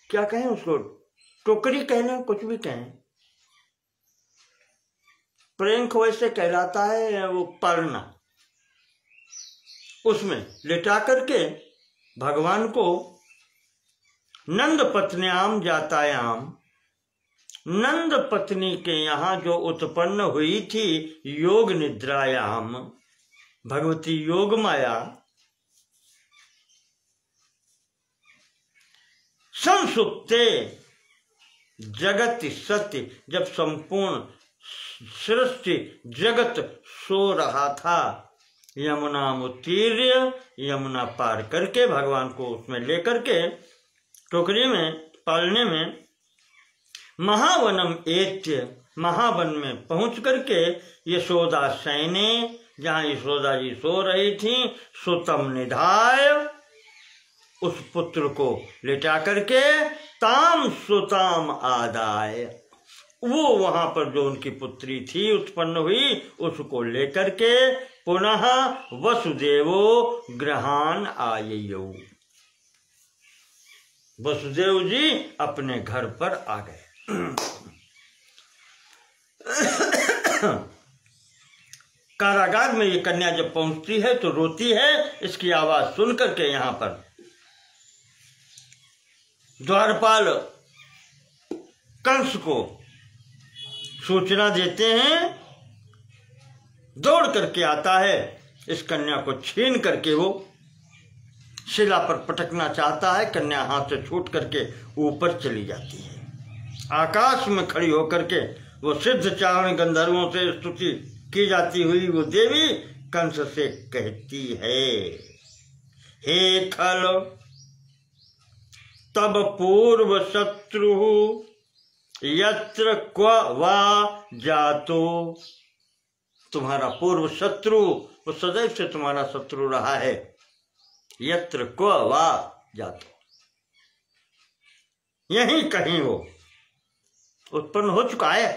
क्या कहें उसको, टोकरी कहना, कुछ भी कहें, प्रेंख वैसे कहलाता है वो पालना, उसमें लेटा करके भगवान को नंद पत्न्याम जातायाम, नंद पत्नी के यहाँ जो उत्पन्न हुई थी योग निद्रायाम, भगवती योग माया, संसुप्ते जगत सत्य, जब संपूर्ण सृष्टि जगत सो रहा था, यमुना उत्तीर्य, यमुना पार करके भगवान को उसमें लेकर के टोकरी में पालने में, महावनम एत्य, महावन में पहुंच करके यशोदा सैने, जहां यशोदा जी सो रही थी, सुतम निधाय, उस पुत्र को लेटा करके, ताम सुताम आदाय, वो वहां पर जो उनकी पुत्री थी उत्पन्न हुई उसको लेकर के पुनः वसुदेवो गृहान आययौ, वसुदेव जी अपने घर पर आ गए। कारागार में ये कन्या जब पहुंचती है तो रोती है, इसकी आवाज सुन करके यहाँ पर द्वारपाल कंस को सूचना देते हैं, दौड़ करके आता है, इस कन्या को छीन करके वो शिला पर पटकना चाहता है, कन्या हाथ से छूट करके ऊपर चली जाती है। आकाश में खड़ी होकर के वो सिद्ध चारण गंधर्वों से स्तुति की जाती हुई वो देवी कंस से कहती है, हे खल तब पूर्व शत्रु यत्र क्व वा जातो, तुम्हारा पूर्व शत्रु वो सदैव से तुम्हारा शत्रु रहा है, यत्र क्व वा जातो, यहीं कहीं वो उत्पन्न हो चुका है।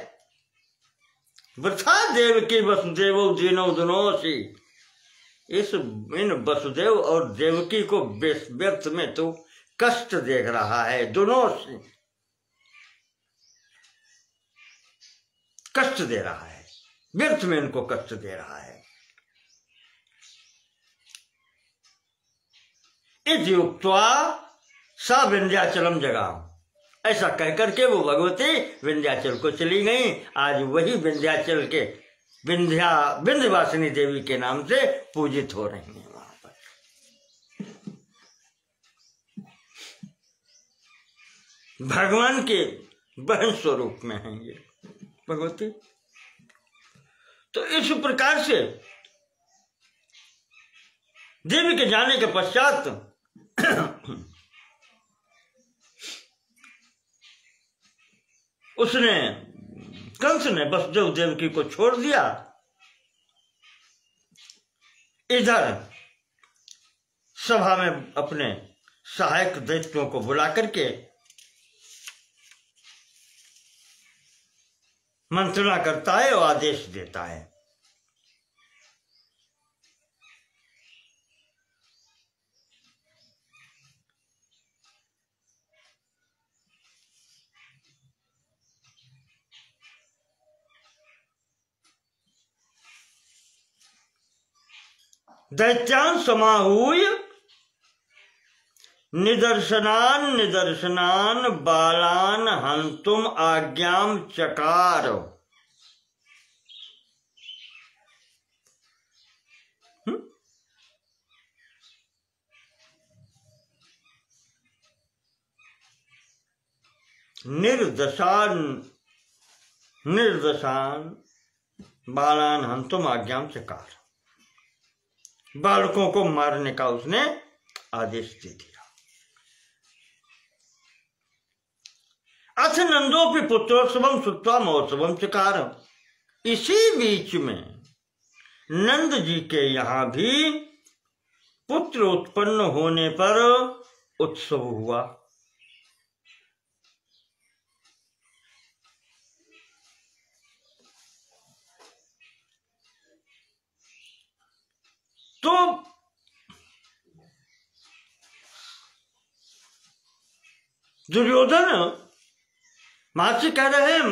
वृथा देव की वसुदेव दीनो दुनोसी, इन वसुदेव और देवकी को व्यर्थ में तो कष्ट देख रहा है, दोनों से कष्ट दे रहा है, व्यर्थ में इनको कष्ट दे रहा है। इति उक्त्वा सा विंध्याचलम जगाम, ऐसा कहकर के वो भगवती विंध्याचल को चली गई। आज वही विंध्याचल के विंध्यवासिनी देवी के नाम से पूजित हो रही हैं वहां पर। भगवान के बहन स्वरूप में है ये भगवती। तो इस प्रकार से देवी के जाने के पश्चात उसने कंस ने वसुदेव देवकी को छोड़ दिया, इधर सभा में अपने सहायक दैत्यों को बुला करके मंत्रणा करता है और आदेश देता है। दैत्यान समाहूय निदर्शनान बालान हंतुम आज्ञाम चकार। निर्दशान बालान हंतुम आज्ञाम चकार, बालकों को मारने का उसने आदेश दे दिया। अथ नंदोपि पुत्रोत्सवम श्रुत्वा महोत्सवम चकार। इसी बीच में नंद जी के यहां भी पुत्र उत्पन्न होने पर उत्सव हुआ। तो दुर्योधन महर्षि कह रहे हैं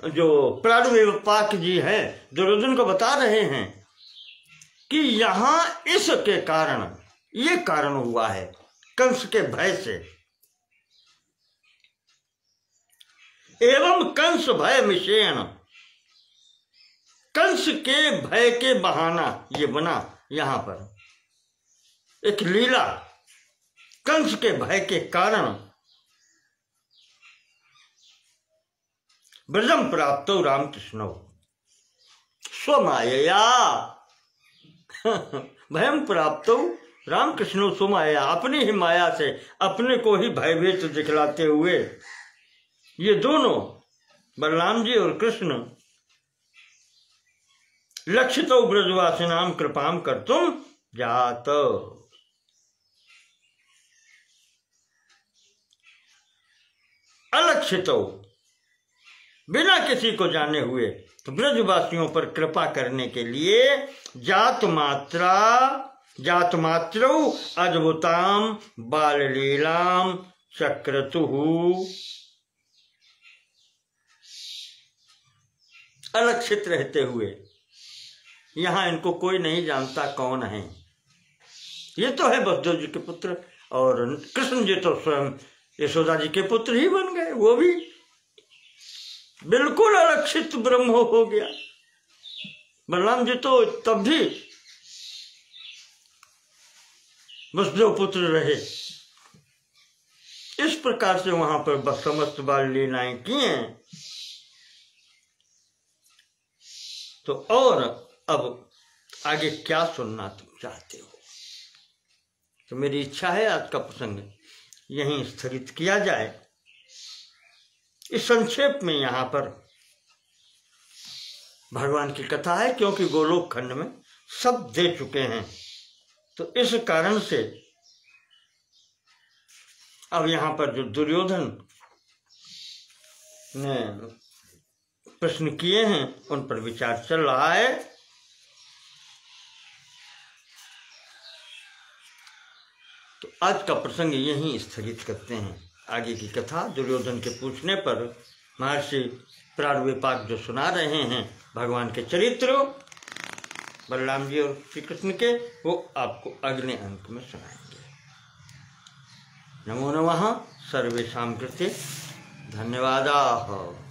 जो प्रादुर्भाव जी है दुर्योधन को बता रहे हैं कि यहाँ इसके कारण ये कारण हुआ है कंस के भय से। एवं कंस भय मिशेण, कंस के भय के बहाना ये बना यहां पर एक लीला। कंस के भय के कारण ब्रजम प्राप्त रामकृष्ण स्वमायया भयम प्राप्त रामकृष्ण स्वमाया, अपनी ही माया से अपने को ही भयभीत दिखलाते हुए ये दोनों बलराम जी और कृष्ण लक्षितो ब्रजवासिनाम कृपाम कर्तुम जात, अलक्षितो बिना किसी को जाने हुए तो ब्रजवासियों पर कृपा करने के लिए जात मात्रौ अद्भुताम बाल लीलाम चक्रतुहु, अलक्षित रहते हुए यहां इनको कोई नहीं जानता कौन है। ये तो है वसुदेव जी के पुत्र और कृष्ण जी तो स्वयं यशोदा जी के पुत्र ही बन गए, वो भी बिल्कुल अलक्षित ब्रह्म हो गया। बलराम जी तो तब भी वसुदेव पुत्र रहे। इस प्रकार से वहां पर समस्त बाल लीलाएं की हैं। तो और अब आगे क्या सुनना तुम चाहते हो? तो मेरी इच्छा है आज का प्रसंग यहीं स्थगित किया जाए। इस संक्षेप में यहाँ पर भगवान की कथा है, क्योंकि गोलोक खंड में सब दे चुके हैं, तो इस कारण से अब यहाँ पर जो दुर्योधन ने प्रश्न किए हैं उन पर विचार चल रहा है। तो आज का प्रसंग यहीं स्थगित करते हैं। आगे की कथा दुर्योधन के पूछने पर महर्षि प्रादुर्भाव जो सुना रहे हैं भगवान के चरित्र बलराम जी और श्री कृष्ण के, वो आपको अगले अंक में सुनाएंगे। नमो नमः सर्वेषां कृते धन्यवादाः।